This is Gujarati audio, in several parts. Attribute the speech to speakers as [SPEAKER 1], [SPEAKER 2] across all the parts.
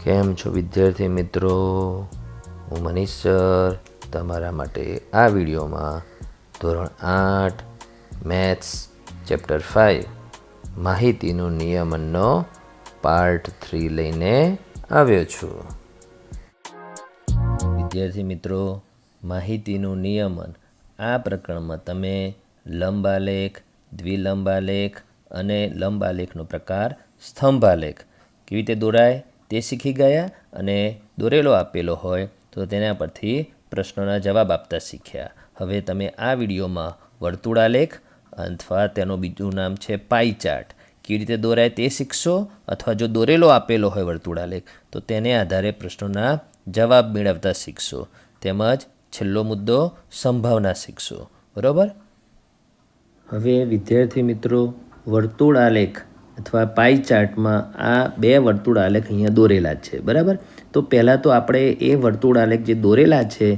[SPEAKER 1] કેમ છો વિદ્યાર્થી મિત્રો? હું મનીષ સર તમારા માટે આ વિડીયોમાં ધોરણ 8 મેથ્સ ચેપ્ટર 5 માહિતીનું નિયમનનો પાર્ટ 3 લઈને આવ્યો છું. વિદ્યાર્થી મિત્રો, માહિતીનું નિયમન આ પ્રકરણમાં તમે લંબાલેખ, દ્વિલંબાલેખ અને લંબાલેખનો પ્રકાર સ્તંભાલેખ કેવી રીતે દોરાય તે શીખી ગયા અને દોરેલો આપેલો હોય તો તેના પરથી પ્રશ્નોના જવાબ આપતા શીખ્યા. હવે તમે આ વિડીયોમાં વર્તુળાલેખ અથવા તેનું બીજું નામ છે પાઈ ચાર્ટ કેવી રીતે દોરાય તે શીખશો, અથવા જો દોરેલો આપેલો હોય વર્તુળાલેખ તો તેને આધારે પ્રશ્નોના જવાબ મેળવતા શીખશો. તેમજ છેલ્લો મુદ્દો સંભાવના શીખશો. બરાબર? હવે વિદ્યાર્થી મિત્રો, વર્તુળાલેખ અથવા પાઈ ચાર્ટમાં આ બે વર્તુળાલેખ અહીંયા દોરેલા છે. બરાબર? તો પહેલાં તો આપણે એ વર્તુળાલેખ જે દોરેલા છે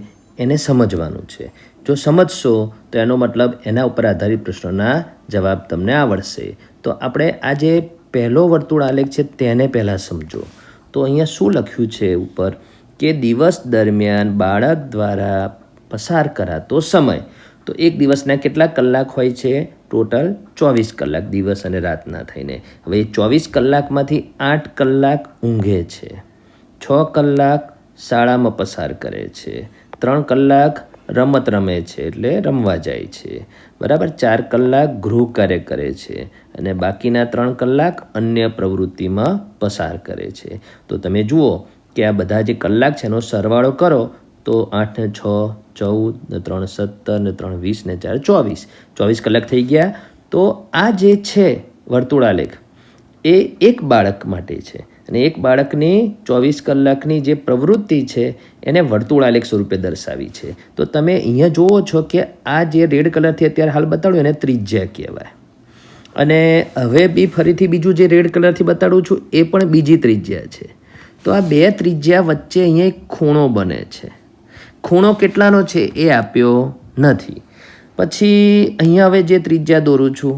[SPEAKER 1] એને સમજવાનું છે. જો સમજશો તો એનો મતલબ એના ઉપર આધારિત પ્રશ્નોના જવાબ તમને આવડશે. તો આપણે આ જે પહેલો વર્તુળાલેખ છે તેને પહેલાં સમજો. તો અહીંયા શું લખ્યું છે ઉપર કે દિવસ દરમિયાન બાળક દ્વારા પસાર કરાતો સમય. તો એક દિવસના કેટલા કલાક હોય છે? ટોટલ 24 કલાક, દિવસ અને રાતના થઈને. હવે 24 કલાકમાંથી 8 કલાક ઊંઘે છે, 6 કલાક શાળામાં પસાર કરે છે, 3 કલાક રમત રમે છે એટલે રમવા જાય છે, બરાબર, 4 કલાક ગૃહ કાર્ય કરે છે અને બાકીના 3 કલાક અન્ય પ્રવૃત્તિમાં પસાર કરે છે. તો તમે જુઓ કે આ બધા જે કલાક છે એનો સરવાળો કરો તો 8 ને 6 14 ને 3 17 ને 3 20 ને 4 24 કલાક થઈ ગયા. તો આ જે છે વર્તુળાલેખ એ એક બાળક માટે છે અને એક બાળકની 24 કલાકની જે પ્રવૃત્તિ છે એને વર્તુળાલેખ સ્વરૂપે દર્શાવી છે. તો તમે અહીંયા જુઓ છો કે આ જે રેડ કલરથી અત્યારે હાલ બતાડ્યું એને ત્રિજ્યા કહેવાય. અને હવે બી ફરીથી બીજું જે રેડ કલરથી બતાડું છું એ પણ બીજી ત્રિજ્યા છે. તો આ બે ત્રિજ્યા વચ્ચે અહીંયા એક ખૂણો બને છે. ખૂણો કેટલાનો છે એ આપ્યો નથી. પછી અહીંયા હવે જે ત્રિજ્યા દોરું છું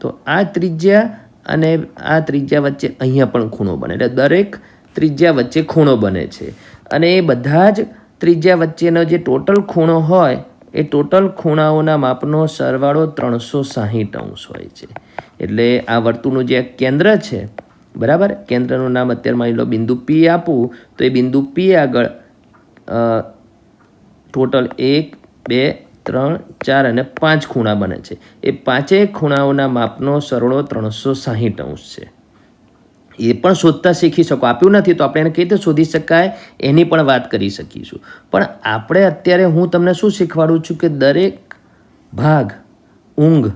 [SPEAKER 1] તો આ ત્રિજ્યા અને આ ત્રિજ્યા વચ્ચે અહીંયા પણ ખૂણો બને, એટલે દરેક ત્રિજ્યા વચ્ચે ખૂણો બને છે. અને એ બધા જ ત્રિજ્યા વચ્ચેનો જે ટોટલ ખૂણો હોય એ ટોટલ ખૂણાઓના માપનો સરવાળો 360 હોય છે. એટલે આ વર્તુળનું જે કેન્દ્ર છે, બરાબર, કેન્દ્રનું નામ અત્યારે માની લો બિંદુ પી આપું તો એ બિંદુ પી આગળ ટોટલ 1 2 3 4 અને 5 ખૂણા બને છે. એ પાંચેય ખૂણાઓના માપનો સરવાળો 360 છે. એ પણ શોધતા શીખી શકો. આપ્યું નથી તો આપણે એને કઈ રીતે શોધી શકાય એની પણ વાત કરી શકીશું. પણ આપણે અત્યારે હું તમને શું શીખવાડું છું કે દરેક ભાગ ઊંઘ,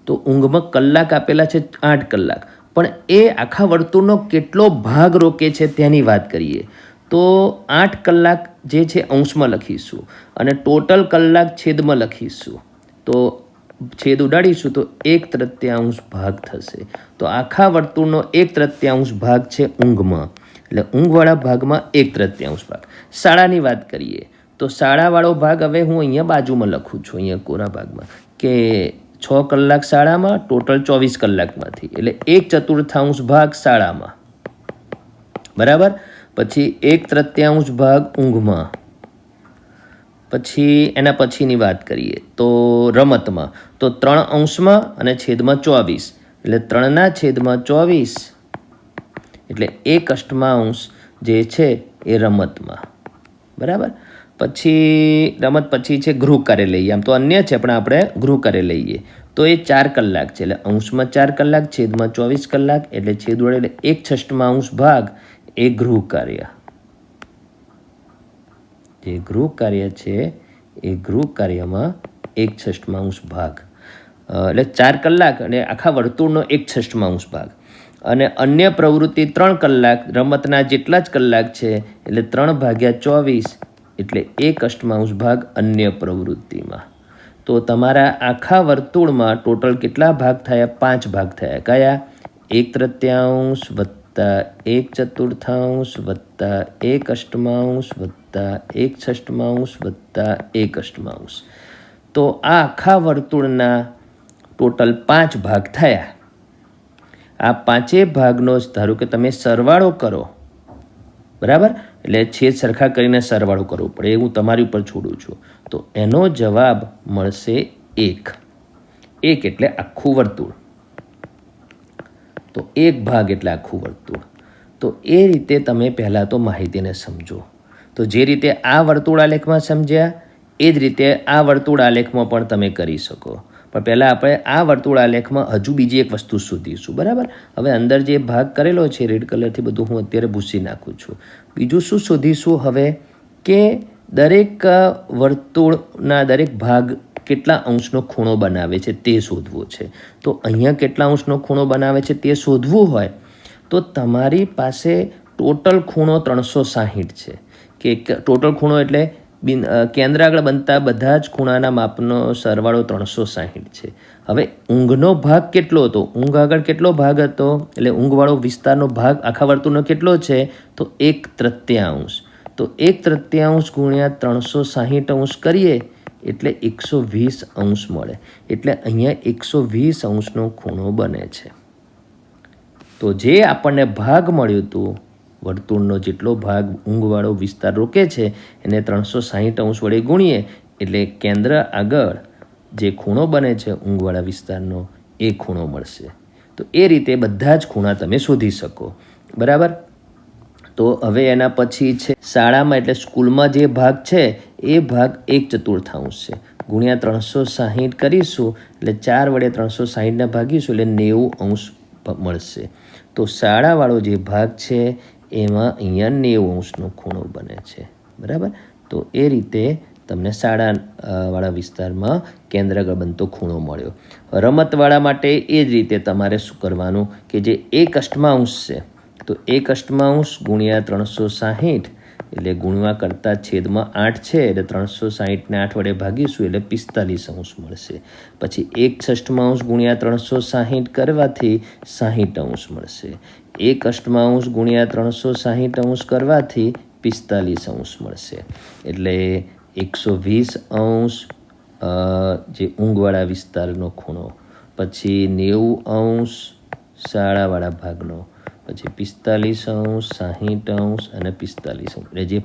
[SPEAKER 1] તો ઊંઘમાં કલાક આપેલા છે 8 કલાક, પણ એ આખા વર્તુળનો કેટલો ભાગ રોકે છે તેની વાત કરીએ તો 8 કલાક જે છે અંશમાં લખીશું અને ટોટલ કલાક છેદમાં લખીશું. તો છેદ ઉડાડીશું તો 1/3 ભાગ થશે. તો આખા વર્તુળનો 1/3 ભાગ છે ઊંઘમાં, એટલે ઊંઘવાળા ભાગમાં 1/3 ભાગ. શાળાની વાત કરીએ તો શાળાવાળો ભાગ હવે હું અહીંયા બાજુમાં લખું છું, અહીંયા કોરા ભાગમાં, કે 6 કલાક શાળામાં, ટોટલ 24 કલાકમાંથી, એટલે 1/4 ભાગ શાળામાં, બરાબર. પછી 1/3 ભાગ ઊંઘમાં. પછી એના પછીની વાત કરીએ તો રમતમાં, તો 3 અને છેદમાં 24, એટલે 3/24 એટલે 1/8 જે છે એ રમતમાં, બરાબર. પછી રમત પછી છે ગૃહ કાર્ય લઈએ. આમ તો અન્ય છે પણ આપણે ગૃહ કાર્ય લઈએ તો એ 4 કલાક છે, એટલે અંશમાં 4 કલાક, છેદમાં 24 કલાક, એટલે છેદ વડે એટલે 1/6 ભાગ એ ગૃહ કાર્ય. જે ગૃહ કાર્ય છે એ ગૃહ કાર્યમાં 1/6 ભાગ, એટલે 4 કલાક અને આખા વર્તુળનો 1/6 ભાગ. અને અન્ય પ્રવૃત્તિ 3 કલાક, રમતના જેટલા જ કલાક છે એટલે 3/24 એટલે 1/8 ભાગ અન્ય પ્રવૃત્તિમાં. તો તમારા આખા વર્તુળમાં ટોટલ કેટલા ભાગ થયા? 5 ભાગ થયા. કયા? 1/3 વત્તા 1/4 વત્તા 1/8 વત્તા 1/6 વત્તા 1/8. તો આ આખા વર્તુળના ટોટલ 5 ભાગ થયા. આ પાંચેય ભાગનો ધારો કે તમે સરવાળો કરો બરાબર. એટલે છેદ સરખા કરીને સરવાળો કરવો પડે, એ હું તમારી ઉપર છોડું છું. તો એનો જવાબ મળશે 1. 1 એટલે આખું વર્તુળ, તો 1 ભાગ એટલે આખું વર્તુળ. તો એ રીતે તમે પહેલાં તો માહિતીને સમજો. તો જે રીતે આ વર્તુળ આલેખમાં સમજ્યા એ જ રીતે આ વર્તુળ આલેખમાં પણ તમે કરી શકો. પણ પહેલાં આપણે આ વર્તુળ આલેખમાં હજુ બીજી એક વસ્તુ શોધીશું. બરાબર. હવે અંદર જે ભાગ કરેલો છે રેડ કલરથી બધું હું અત્યારે ભૂસી નાખું છું. બીજું શું શોધીશું હવે કે દરેક વર્તુળના દરેક ભાગ કેટલા અંશનો ખૂણો બનાવે છે તે શોધવો છે. તો અહીંયા કેટલા અંશનો ખૂણો બનાવે છે તે શોધવું હોય તો તમારી પાસે ટોટલ ખૂણો 360 છે. કે ટોટલ ખૂણો એટલે કેન્દ્ર આગળ બનતા બધા જ ખૂણાના માપનો સરવાળો 360 છે. હવે ઊંઘનો ભાગ કેટલો હતો? ઊંઘ આગળ કેટલો ભાગ હતો? એટલે ઊંઘવાળો વિસ્તારનો ભાગ આખા વર્તુળનો કેટલો છે? તો 1/3. તો 1/3 ગુણ્યા 360 અંશ કરીએ એટલે 120 અંશ મળે. એટલે અહીંયા 120 અંશનો ખૂણો બને છે. તો જે આપણને ભાગ મળ્યું હતું, વર્તુળનો જેટલો ભાગ ઊંઘવાળો વિસ્તાર રોકે છે એને 360 અંશ વડે ગુણીએ એટલે કેન્દ્ર આગળ જે ખૂણો બને છે ઊંઘવાળા વિસ્તારનો એ ખૂણો મળશે. તો એ રીતે બધા જ ખૂણા તમે શોધી શકો. બરાબર. તો હવે એના પછી છે શાળામાં એટલે સ્કૂલમાં જે ભાગ છે એ ભાગ 1/4 છે. ગુણ્યા 360 કરીશું એટલે 4 વડે 360ને ભાગીશું એટલે 90 અંશ મળશે. તો શાળાવાળો જે ભાગ છે એમાં અહીંયા 90 અંશનો ખૂણો બને છે. બરાબર. તો એ રીતે તમને શાળાવાળા વિસ્તારમાં કેન્દ્ર આગળ બનતો ખૂણો મળ્યો. રમતવાળા માટે એ જ રીતે તમારે શું કરવાનું કે જે 1/8 છે તો 1/8 ગુણ્યા 360 એટલે ગુણવા કરતાં છેદમાં 8 છે એટલે 360ને 8 વડે ભાગીશું એટલે 45 અંશ મળશે. પછી 1/6 ગુણ્યા 360 કરવાથી 60 અંશ મળશે. 1/8 ગુણ્યા 360 અંશ કરવાથી 45 અંશ મળશે. એટલે 120 અંશ જે ઊંઘવાળા વિસ્તારનો ખૂણો, પછી 90 અંશ શાળાવાળા ભાગનો, પછી 45 અંશ, 60 અંશ અને 45 અંશ. એટલે જે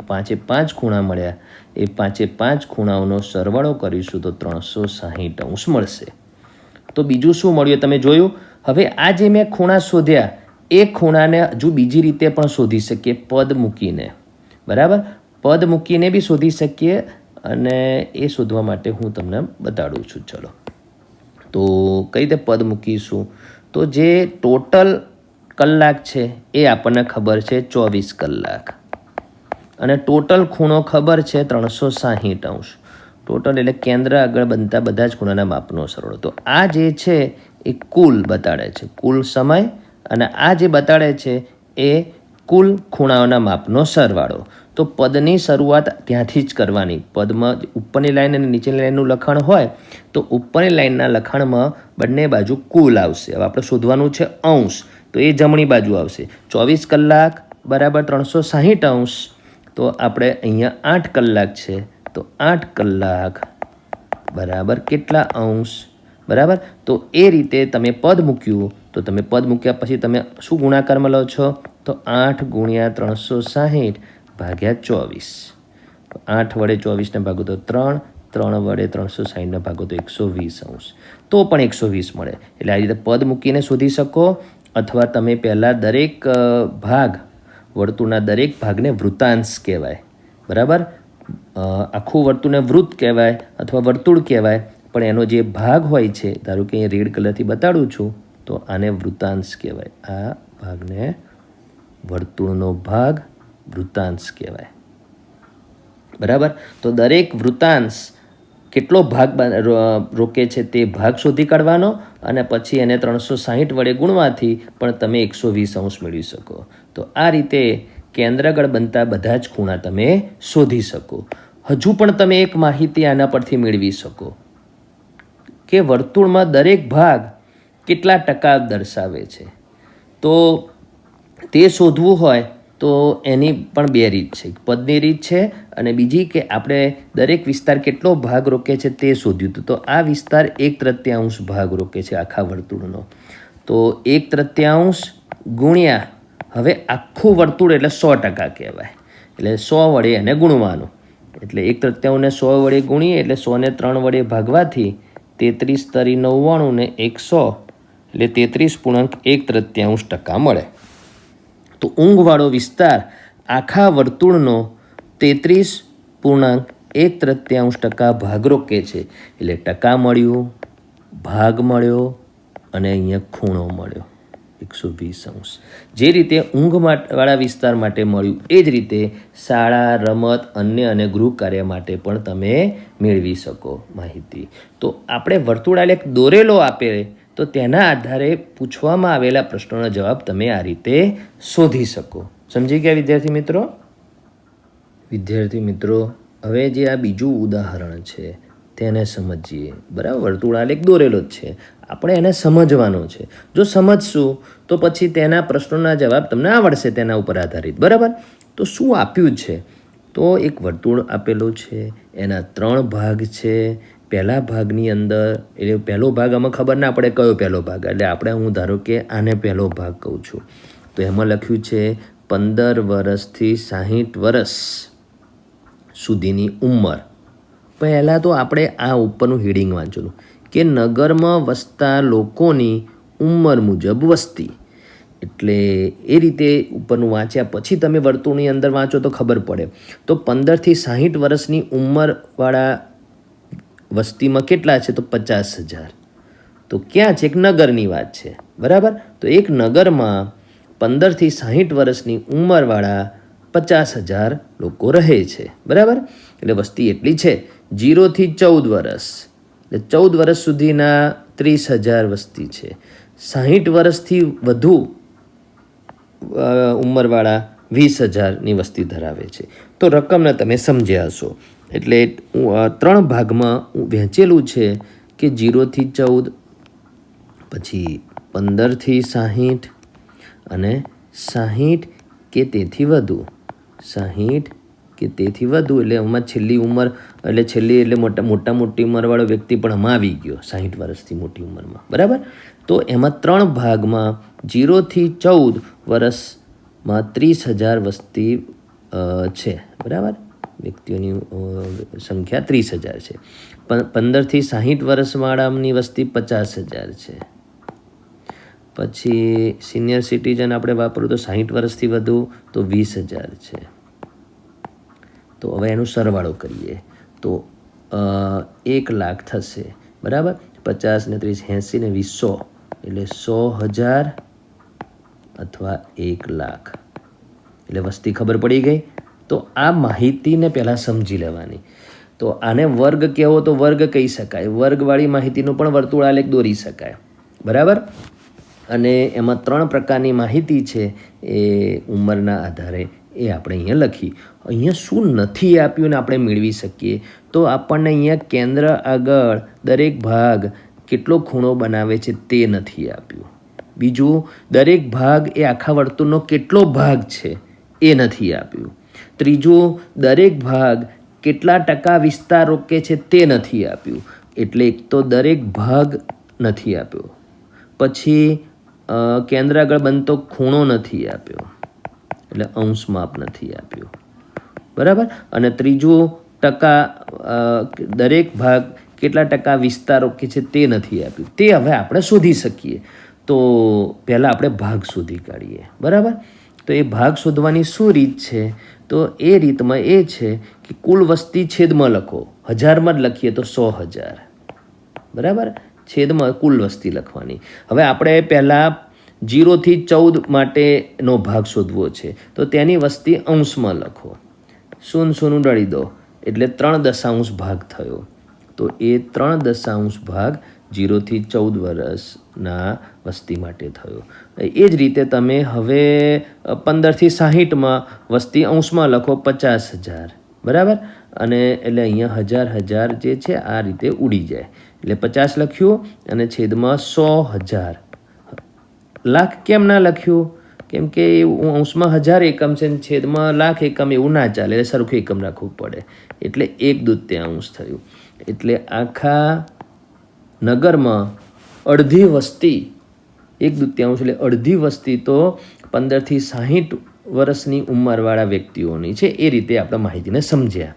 [SPEAKER 1] 5 ખૂણા મળ્યા એ 5 ખૂણાઓનો સરવાળો કરીશું તો 360 અંશ મળશે. તો બીજું શું મળ્યું તમે જોયું. હવે આ જે મેં ખૂણા શોધ્યા એ ખૂણાને હજુ બીજી રીતે પણ શોધી શકીએ, પદ મૂકીને. બરાબર. પદ મૂકીને બી શોધી શકીએ અને એ શોધવા માટે હું તમને બતાડું છું. ચલો, તો કઈ રીતે પદ મૂકીશું? તો જે ટોટલ કલાક છે એ આપણને ખબર છે 24 કલાક અને ટોટલ ખૂણો ખબર છે 360 અંશ. ટોટલ એટલે કેન્દ્ર આગળ બનતા બધા જ ખૂણાના માપનો સરવાળો. તો આ જે છે એ કુલ બતાડે છે, કુલ સમય, અને આ જે બતાડે છે એ કુલ ખૂણાઓના માપનો સરવાળો. તો પદની શરૂઆત ત્યાંથી જ કરવાની. પદમાં ઉપરની લાઈન અને નીચેની લાઈનનું લખાણ હોય તો ઉપરની લાઈનના લખાણમાં બંને બાજુ કુલ આવશે. હવે આપણે શોધવાનું છે અંશ, તો એ જમણી બાજુ આવશે. 24 કલાક બરાબર 360 અંશ. તો આપણે અહીંયા 8 કલાક છે તો 8 કલાક બરાબર કેટલા અંશ? બરાબર. તો એ રીતે તમે પદ મૂક્યું તો તમે પદ મૂક્યા પછી તમે શું ગુણાકારમાં લો છો? તો 8 ગુણ્યા 360 ભાગ્યા 24. 8 વડે 24ને ભાગો તો 3, 3 વડે 360ને ભાગો તો 120 અંશ. તો પણ 120 મળે. એટલે આ રીતે પદ મૂકીને શોધી શકો, અથવા તમે પહેલાં દરેક ભાગ, વર્તુળના દરેક ભાગને વૃત્તાંશ કહેવાય. બરાબર. આખું વર્તુળને વૃત્ત કહેવાય અથવા વર્તુળ કહેવાય, પણ એનો જે ભાગ હોય છે, ધારો કે અહીં રેડ કલરથી બતાડું છું તો આને વૃત્તાંશ કહેવાય. આ ભાગને વર્તુળનો ભાગ વૃત્તાંશ કહેવાય. બરાબર. તો દરેક વૃત્તાંશ કેટલો ભાગ રોકે છે તે ભાગ શોધી કાઢવાનો અને પછી એને 360 વડે ગુણવાથી પણ તમે 120 અંશ મેળવી શકો. તો આ રીતે કેન્દ્ર આગળ બનતા બધા જ ખૂણા તમે શોધી શકો. હજુ પણ તમે એક માહિતી આના પરથી મેળવી શકો કે વર્તુળમાં દરેક ભાગ કેટલા ટકા દર્શાવે છે. તો તે શોધવું હોય તો એની પણ 2 રીત છે. પદની રીત છે અને બીજી કે આપણે દરેક વિસ્તાર કેટલો ભાગ રોકે છે તે શોધ્યું હતું. તો આ વિસ્તાર 1/3 ભાગ રોકે છે આખા વર્તુળનો. તો 1/3 ગુણ્યા હવે આખું વર્તુળ એટલે 100% કહેવાય. એટલે 100 વડે એને ગુણવાનું. એટલે 1/3 100 વડે ગુણીએ એટલે 100ને 3 વડે ભાગવાથી 33 તરી 99 ને 100 એટલે 33.1/3 મળે. તો ઊંઘવાળો વિસ્તાર આખા વર્તુળનો 33.1/3 ભાગ રોકે છે. એટલે ટકા મળ્યું, ભાગ મળ્યો અને અહીંયા ખૂણો મળ્યો 120°. જે રીતે ઊંઘવાળા વિસ્તાર માટે મળ્યું એ જ રીતે શાળા, રમત, અન્ય અને ગૃહ કાર્ય માટે પણ તમે મેળવી શકો માહિતી. તો આપણે વર્તુળાલેખ દોરેલો આપે તો તેના આધારે પૂછવામાં આવેલા પ્રશ્નોનો જવાબ તમે આ રીતે શોધી શકો. સમજી ગયા વિદ્યાર્થી મિત્રો? વિદ્યાર્થી મિત્રો, હવે જે આ બીજું ઉદાહરણ છે તેને સમજીએ. બરાબર, વર્તુળાલેખ દોરેલો જ છે, આપણે એને સમજવાનો છે. જો સમજશું તો પછી તેના પ્રશ્નોના જવાબ તમને આવડશે તેના ઉપર આધારિત. બરાબર, તો શું આપ્યું છે? તો એક વર્તુળ આપેલું છે, એના 3 ભાગ છે. પહેલા ભાગની અંદર એટલે પહેલો ભાગ આમાં ખબર ના પડે કયો પહેલો ભાગ, એટલે આપણે હું ધારો કે આને પહેલો ભાગ કહું છું. તો એમાં લખ્યું છે 15 વર્ષથી 60 વર્ષ સુધીની ઉંમર. પહેલાં તો આપણે આ ઉપરનું હેડિંગ વાંચવાનું કે નગરમાં વસતા લોકોની ઉંમર મુજબ વસ્તી. એટલે એ રીતે ઉપરનું વાંચ્યા પછી તમે વર્તુળની અંદર વાંચો તો ખબર પડે. તો 15થી 60 વર્ષની ઉંમરવાળા વસ્તીમાં કેટલા છે? તો 50,000. તો ક્યાં છે? એક નગરની વાત છે. બરાબર, તો એક નગરમાં 15થી 60 વર્ષની ઉંમરવાળા 50,000 લોકો રહે છે. બરાબર, એટલે વસ્તી એટલી છે. 0થી 14 વર્ષ એટલે 14 વર્ષ સુધીના 30,000 વસ્તી છે. 60 વર્ષથી વધુ ઉંમરવાળા 20,000ની વસ્તી ધરાવે છે. તો રકમને તમે સમજ્યા હશો. એટલે 3 ભાગમાં વહેંચેલું છે કે 0થી 14, પછી 15થી 60 અને 60 કે તેથી વધુ. 60 કે તેથી વધુ એટલે આમાં છેલ્લી ઉંમર એટલે મોટી ઉંમરવાળો વ્યક્તિ પણ આમાં આવી ગયો 60 વર્ષથી મોટી ઉંમરમાં. બરાબર, તો એમાં 3 ભાગમાં 0થી 14 વર્ષમાં 30,000 વસ્તી છે. બરાબર, વ્યક્તિઓની સંખ્યા 30,000 છે. 15થી 60 વર્ષવાળાની વસ્તી 50,000 છે. પછી સિનિયર સિટીઝન આપણે વાપરું તો 60 વર્ષથી વધુ તો 20,000 છે. તો હવે એનો સરવાળો કરીએ તો 1,00,000 થશે. બરાબર, 50 ને 30 80 ને 20 100 એટલે 100,000 અથવા 1,00,000 એટલે વસ્તી ખબર પડી ગઈ. તો આ માહિતીને પહેલાં સમજી લેવાની. તો આને વર્ગ કહેવો તો વર્ગ કહી શકાય. વર્ગવાળી માહિતીનું પણ વર્તુળાલેખ દોરી શકાય. બરાબર, અને એમાં 3 પ્રકારની માહિતી છે એ ઉંમરના આધારે એ આપણે અહીંયા લખી. અહીંયા શું નથી આપ્યું ને આપણે મેળવી શકીએ તો આપણને અહીંયા કેન્દ્ર આગળ દરેક ભાગ કેટલો ખૂણો બનાવે છે તે નથી આપ્યું. બીજું, દરેક ભાગ એ આખા વર્તુળનો કેટલો ભાગ છે એ નથી આપ્યું. ત્રીજું, દરેક ભાગ કેટલા ટકા વિસ્તાર રોકે છે તે નથી આપ્યું. એટલે એક તો દરેક ભાગ નથી આપ્યો. પછી કેન્દ્ર આગળ બનતો ખૂણો નથી આપ્યો એટલે અંશ માપ નથી આપ્યું. બરાબર, અને ત્રીજું ટકા દરેક ભાગ કેટલા ટકા વિસ્તાર રોકે છે તે નથી આપ્યું. તે હવે આપણે શોધી શકીએ. તો પહેલાં આપણે ભાગ શોધી કાઢીએ. બરાબર, તો એ ભાગ શોધવાની શું રીત છે? તો એ રીતમાં એ છે કે કુલ વસ્તી છેદમાં લખો. 1000માં જ લખીએ તો 100,000. બરાબર, છેદમાં કુલ વસ્તી લખવાની. હવે આપણે પહેલાં 0થી 14 માટેનો ભાગ શોધવો છે તો તેની વસ્તી અંશમાં લખો. 0 ઉડાડી દો એટલે 3 ભાગ થયો. તો એ 3 ભાગ 0થી 14 વર્ષના વસ્તી માટે થયો. એ જ રીતે તમે હવે 15થી 60માં વસ્તી અંશમાં લખો 50,000. બરાબર, અને એટલે અહીંયા 1000 જે છે આ રીતે ઉડી જાય એટલે 50 લખ્યું અને છેદમાં 100,000. લાખ કેમ ના લખ્યું? કેમ કે અંશમાં 1000 એકમ છે ને છેદમાં લાખ એકમ, એવું ના ચાલે. એટલે સરખું એકમ રાખવું પડે. એટલે 1/2 થયું. એટલે આખા નગરમાં અડધી વસ્તી 1/2 એટલે અડધી વસ્તી તો 15થી 60 વર્ષની ઉંમરવાળા વ્યક્તિઓની છે. એ રીતે આપણે માહિતીને સમજ્યા.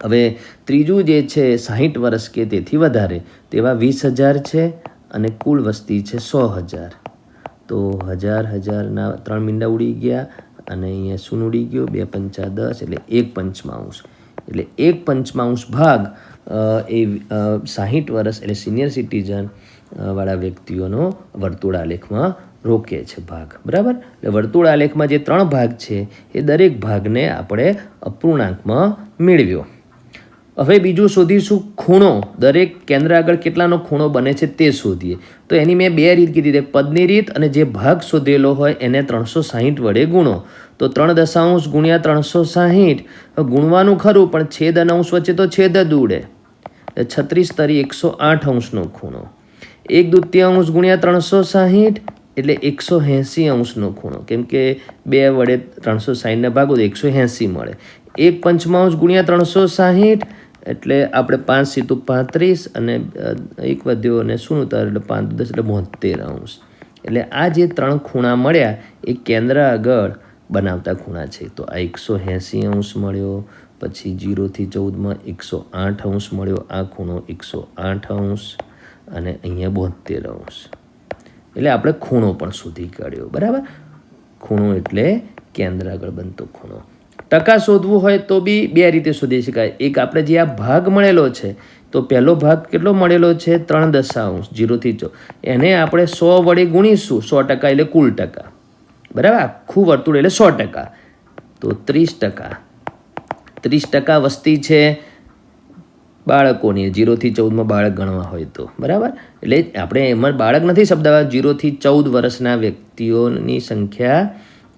[SPEAKER 1] હવે ત્રીજું જે છે 60 વર્ષ કે તેથી વધારે તેવા 20,000 છે અને કુલ વસ્તી છે 100,000. તો 1000ના 3 મીંડા ઉડી ગયા અને અહીંયા શૂન્ય ઉડી ગયો, 2 પંચા 10 એટલે 1/5. એટલે 1/5 ભાગ એ 60 વર્ષ એટલે સિનિયર સિટીઝન વાળા વ્યક્તિઓનો વર્તુળ આલેખમાં રોકે છે ભાગ. બરાબર. એટલે વર્તુળ આલેખમાં જે 3 ભાગ છે એ દરેક ભાગને આપણે અપૂર્ણાંકમાં મેળવ્યો. હવે બીજું શોધીશું ખૂણો. દરેક કેન્દ્ર આગળ કેટલાનો ખૂણો બને છે તે શોધીએ. તો એની મેં 2 રીત કીધી, પદની રીત અને જે ભાગ શોધેલો હોય એને 360 વડે ગુણો. તો 3 દશાંશ ગુણ્યા 360 ગુણવાનું ખરું પણ છેદ અને અંશ વચ્ચે તો છેદ જ ઉડે. 36 તરી 108 અંશનો ખૂણો. 1/2 ગુણ્યા 360 એટલે 180 અંશનો ખૂણો, કેમ કે 2 વડે 360ને ભાગો તો 180 મળે. 1/5 ગુણ્યા 360 એટલે આપણે 5 સીતું 35 અને 1 વધ્યો અને શૂન્ય ઉતાર એટલે 5 10 એટલે 72 અંશ. એટલે આ જે 3 ખૂણા મળ્યા એ કેન્દ્ર આગળ બનાવતા ખૂણા છે. તો આ 180 અંશ મળ્યો, પછી 0થી 14માં 108 અંશ મળ્યો, આ ખૂણો 108 અંશ અને અહીંયા 72 અંશ. એટલે આપણે ખૂણો પણ શોધી કાઢ્યો. બરાબર. ખૂણો એટલે કેન્દ્ર આગળ બનતો ખૂણો. ટકા શોધવું હોય તો બી 2 રીતે શોધી શકાય. એક આપણે જે આ ભાગ મળેલો છે તો પહેલો ભાગ કેટલો મળેલો છે 3 દશાંશ 0થી 14, એને આપણે 100 વડે ગુણીશું. 100% એટલે કુલ ટકા. બરાબર. આખું વર્તુળ એટલે 100%. તો 30%. 30% વસ્તી છે બાળકોની, 0થી 14માં બાળક ગણવા હોય તો. બરાબર. એટલે આપણે એમાં બાળક નથી શબ્દાવા, 0થી 14 વર્ષના વ્યક્તિઓની સંખ્યા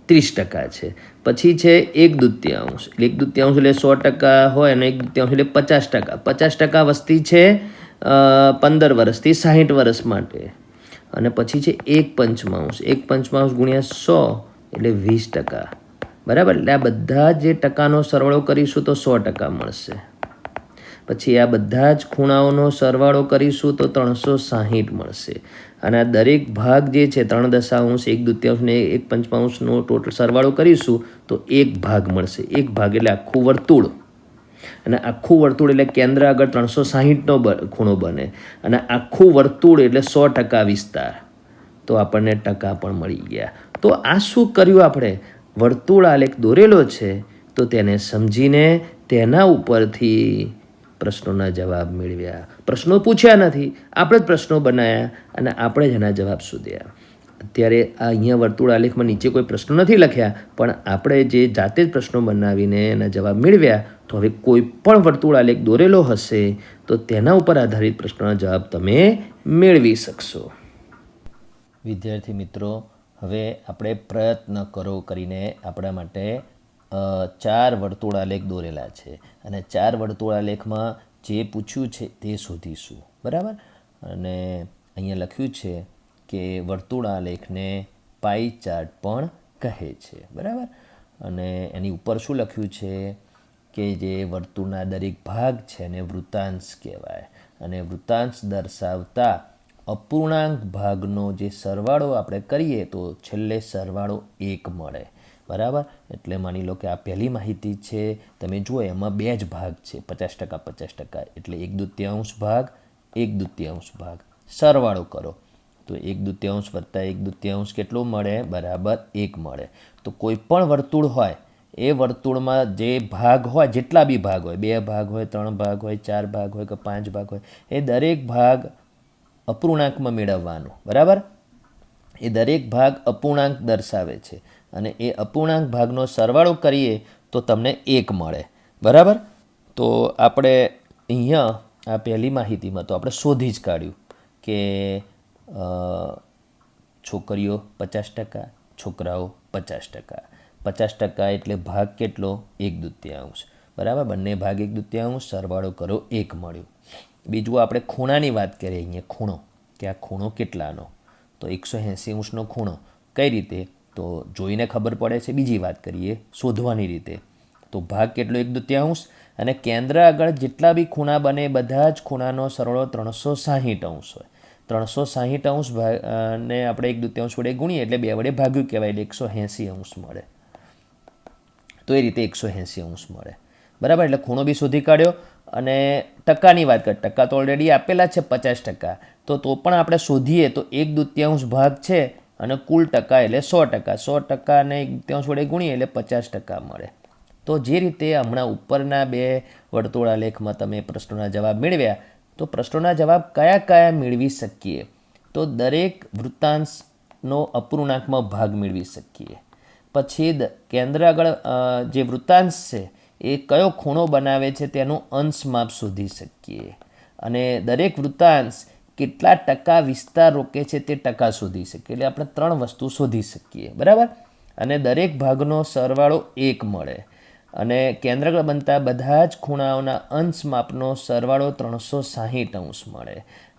[SPEAKER 1] 30% છે. પછી છે 1/2. એટલે 1/2 એટલે 100% હોય અને 1/2 એટલે 50%. 50% વસ્તી છે 15 વર્ષથી 60 વર્ષ માટે. અને પછી છે 1/5. 1/5 ગુણ્યા 100 એટલે 20%. બરાબર. એટલે આ બધા જે ટકાનો સરવાળો કરીશું તો 100% મળશે. પછી આ બધા જ ખૂણાઓનો સરવાળો કરીશું તો 360 મળશે. અને આ દરેક ભાગ જે છે 3 દશાંશ 1/2 ને 1/5નો ટોટલ સરવાળો કરીશું તો 1 ભાગ મળશે. 1 ભાગ એટલે આખું વર્તુળ. અને આખું વર્તુળ એટલે કેન્દ્ર આગળ 360નો ખૂણો બને. અને આખું વર્તુળ એટલે 100% વિસ્તાર. તો આપણને ટકા પણ મળી ગયા. તો આ શું કર્યું આપણે? વર્તુળ આલેખ દોરેલો છે તો તેને સમજીને તેના ઉપરથી પ્રશ્નોના જવાબ મેળવ્યા. પ્રશ્નો પૂછ્યા નથી, આપણે જ પ્રશ્નો બનાવ્યા અને આપણે જ એના જવાબ શોધ્યા. અત્યારે આ અહીંયા વર્તુળ આલેખમાં નીચે કોઈ પ્રશ્નો નથી લખ્યા, પણ આપણે જે જાતે જ પ્રશ્નો બનાવીને એના જવાબ મેળવ્યા. તો હવે કોઈ પણ વર્તુળ આલેખ દોરેલો હશે તો તેના ઉપર આધારિત પ્રશ્નોના જવાબ તમે મેળવી શકશો. વિદ્યાર્થી મિત્રો, હવે આપણે પ્રયત્ન કરો કરીને આપણા માટે 4 વર્તુળ આલેખ દોરેલા છે અને 4 વર્તુળ આલેખમાં જે પૂછ્યું છે તે શોધીશું. બરાબર. અને અહીંયા લખ્યું છે કે વર્તુળ આલેખને પાઈ ચાર્ટ પણ કહે છે. બરાબર. અને એની ઉપર શું લખ્યું છે કે જે વર્તુળના દરેક ભાગ છે એને વૃત્તાંશ કહેવાય. અને વૃત્તાંશ દર્શાવતા અપૂર્ણાંક ભાગનો જે સરવાળો આપણે કરીએ તો છેલ્લે સરવાળો 1 મળે. બરાબર. એટલે માની લો કે આ પહેલી માહિતી છે, તમે જુઓ એમાં 2 જ ભાગ છે, 50% 50%. એટલે 1/2 ભાગ 1/2 ભાગ સરવાળો કરો તો 1/2 વત્તા 1/2 કેટલો મળે? બરાબર 1 મળે. તો કોઈ પણ વર્તુળ હોય એ વર્તુળમાં જે ભાગ હોય, જેટલા બી ભાગ હોય, 2 ભાગ હોય, 3 ભાગ હોય, 4 ભાગ હોય કે 5 ભાગ હોય, એ દરેક ભાગ અપૂર્ણાંકમાં મેળવવાનો. બરાબર. એ દરેક ભાગ અપૂર્ણાંક દર્શાવે છે અને એ અપૂર્ણાંક ભાગનો સરવાળો કરીએ તો તમને 1 મળે. બરાબર. તો આપણે અહીંયા આ પહેલી માહિતીમાં તો આપણે શોધી જ કાઢ્યું કે છોકરીઓ 50%, છોકરાઓ 50%. 50% એટલે ભાગ કેટલો? 1/2. બરાબર. બંને ભાગ 1/2, સરવાળો કરો 1 મળ્યું. બીજું આપણે ખૂણાની વાત કરીએ. અહીંયા ખૂણો, કે આ ખૂણો કેટલાનો? તો 180 અંશનો ખૂણો. કઈ રીતે? તો જોઈને ખબર પડે છે. બીજી વાત કરીએ શોધવાની રીતે. તો ભાગ કેટલો? 1/2. અને કેન્દ્ર આગળ જેટલા બી ખૂણા બને બધા જ ખૂણાનો સરવાળો 360 અંશ હોય. 360 ને આપણે 1/2 વડે ગુણીએ એટલે 2 વડે ભાગ્યું કહેવાય એટલે 180 મળે. તો એ રીતે 180 મળે. બરાબર. એટલે ખૂણો બી શોધી કાઢ્યો. અને ટકાની વાત કરીએ, ટકા તો ઓલરેડી આપેલા છે 50%. તો પણ આપણે શોધીએ તો 1/2 ભાગ છે અને કુલ ટકા એટલે 100%. 100% ને 1/2 વડે ગુણીએ એટલે 50% મળે. તો જે રીતે હમણાં ઉપરના 2 વર્તુળાલેખમાં તમે પ્રશ્નોના જવાબ મેળવ્યા, તો પ્રશ્નોના જવાબ કયા કયા મેળવી શકીએ? તો દરેક વૃત્તાંશનો અપૂર્ણાંકમાં ભાગ મેળવી શકીએ. પછી કેન્દ્ર આગળ જે વૃત્તાંશ છે એ કયો ખૂણો બનાવે છે તેનું અંશ માપ શોધી શકીએ. અને દરેક વૃત્તાંશ કેટલા ટકા વિસ્તાર રોકે છે તે ટકા શોધી શકીએ. એટલે આપણે 3 વસ્તુ શોધી શકીએ. બરાબર. અને દરેક ભાગનો સરવાળો 1 મળે. અને કેન્દ્ર આગળ બનતા બધા જ ખૂણાઓના અંશ માપનો સરવાળો 360° મળે.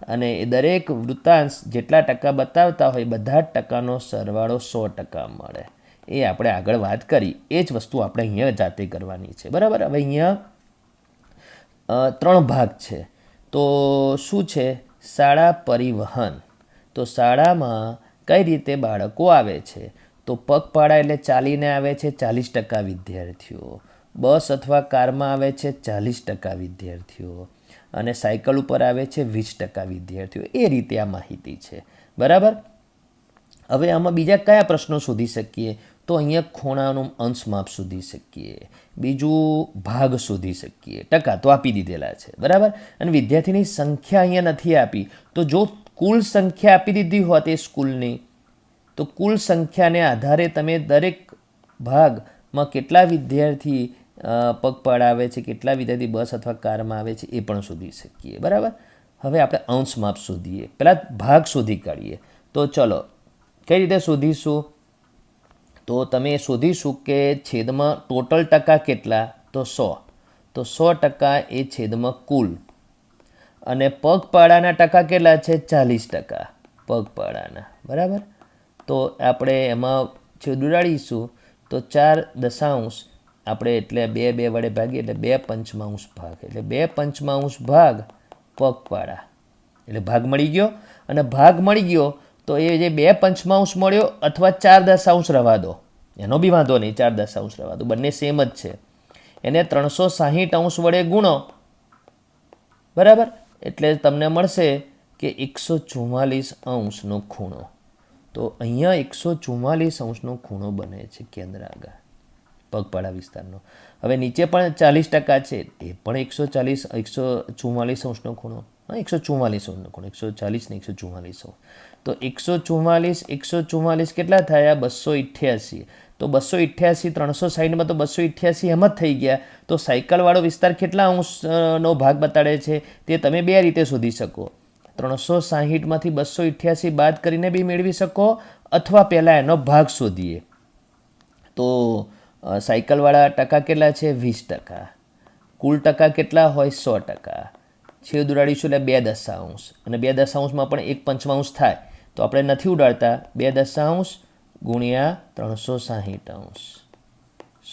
[SPEAKER 1] અને એ દરેક વૃત્તાંશ જેટલા ટકા બતાવતા હોય બધા જ ટકાનો સરવાળો 100% મળે. એ આપણે આગળ વાત કરી. એ જ વસ્તુ આપણે અહીંયા જાતે કરવાની છે. બરાબર. હવે અહીંયા 3 ભાગ છે. તો શું છે? શાળા પરિવહન. તો શાળામાં કઈ રીતે બાળકો આવે છે? તો પગપાળા એટલે ચાલીને આવે છે 40% વિદ્યાર્થીઓ. બસ અથવા કારમાં આવે છે 40% વિદ્યાર્થીઓ. અને સાયકલ ઉપર આવે છે 20% વિદ્યાર્થીઓ. એ રીતે આ માહિતી છે. બરાબર. હવે આમાં બીજા કયા પ્રશ્નો શોધી શકીએ? તો અહીંયા ખૂણાનું અંશ માપ શોધી શકીએ. બીજું ભાગ શોધી શકીએ. ટકા તો આપી દીધેલા છે. બરાબર. અને વિદ્યાર્થીની સંખ્યા અહીંયા નથી આપી. તો જો કુલ સંખ્યા આપી દીધી હોત એ સ્કૂલની, તો કુલ સંખ્યાને આધારે તમે દરેક ભાગમાં કેટલા વિદ્યાર્થી પગપાળા આવે છે, કેટલા વિદ્યાર્થી બસ અથવા કારમાં આવે છે એ પણ શોધી શકીએ. બરાબર. હવે આપણે અંશ માપ શોધીએ. પહેલાં ભાગ શોધી કાઢીએ. તો ચલો કઈ રીતે શોધીશું? તો તમે શોધીશું કે છેદમાં ટોટલ ટકા કેટલા? તો 100. તો 100% એ છેદમાં કુલ. અને પગપાળાના ટકા કેટલા છે? 40% પગપાળાના. બરાબર. તો આપણે એમાં છેદ ઉડાડીશું તો 4 આપણે એટલે 2 વડે ભાગીએ એટલે 2/5 ભાગ. એટલે 2/5 ભાગ પગપાળા. એટલે ભાગ મળી ગયો. અને ભાગ મળી ગયો તો એ જે 2/5 મળ્યો અથવા 4 રવા દો, એનો બી વાંધો નહીં, 4 રવા દો, બંને સેમ જ છે. એને 360° વડે ગુણો. બરાબર. એટલે તમને મળશે કે 144° ખૂણો. તો અહીંયા 144° ખૂણો બને છે કેન્દ્ર આગળ પગપાળા વિસ્તારનો. હવે નીચે પણ 40% છે, એ પણ 144° ખૂણો. 144° ખૂણો, 140 ને 144. તો 144 કેટલા થયા? 288. તો 288 360માં તો 288 એમ જ થઈ ગયા. તો સાયકલવાળો વિસ્તાર કેટલા અંશનો ભાગ બતાડે છે તે તમે 2 રીતે શોધી શકો. 360માંથી 288 બાદ કરીને બી મેળવી શકો, અથવા પહેલાં એનો ભાગ શોધીએ. તો સાયકલવાળા ટકા કેટલા છે? 20%. કુલ ટકા કેટલા હોય? 100%. છેદ ઉડાડીશું એટલે 2 અને 2 પણ 1/5 થાય. તો આપણે નથી ઉડાડતા. 2 ગુણ્યા 360.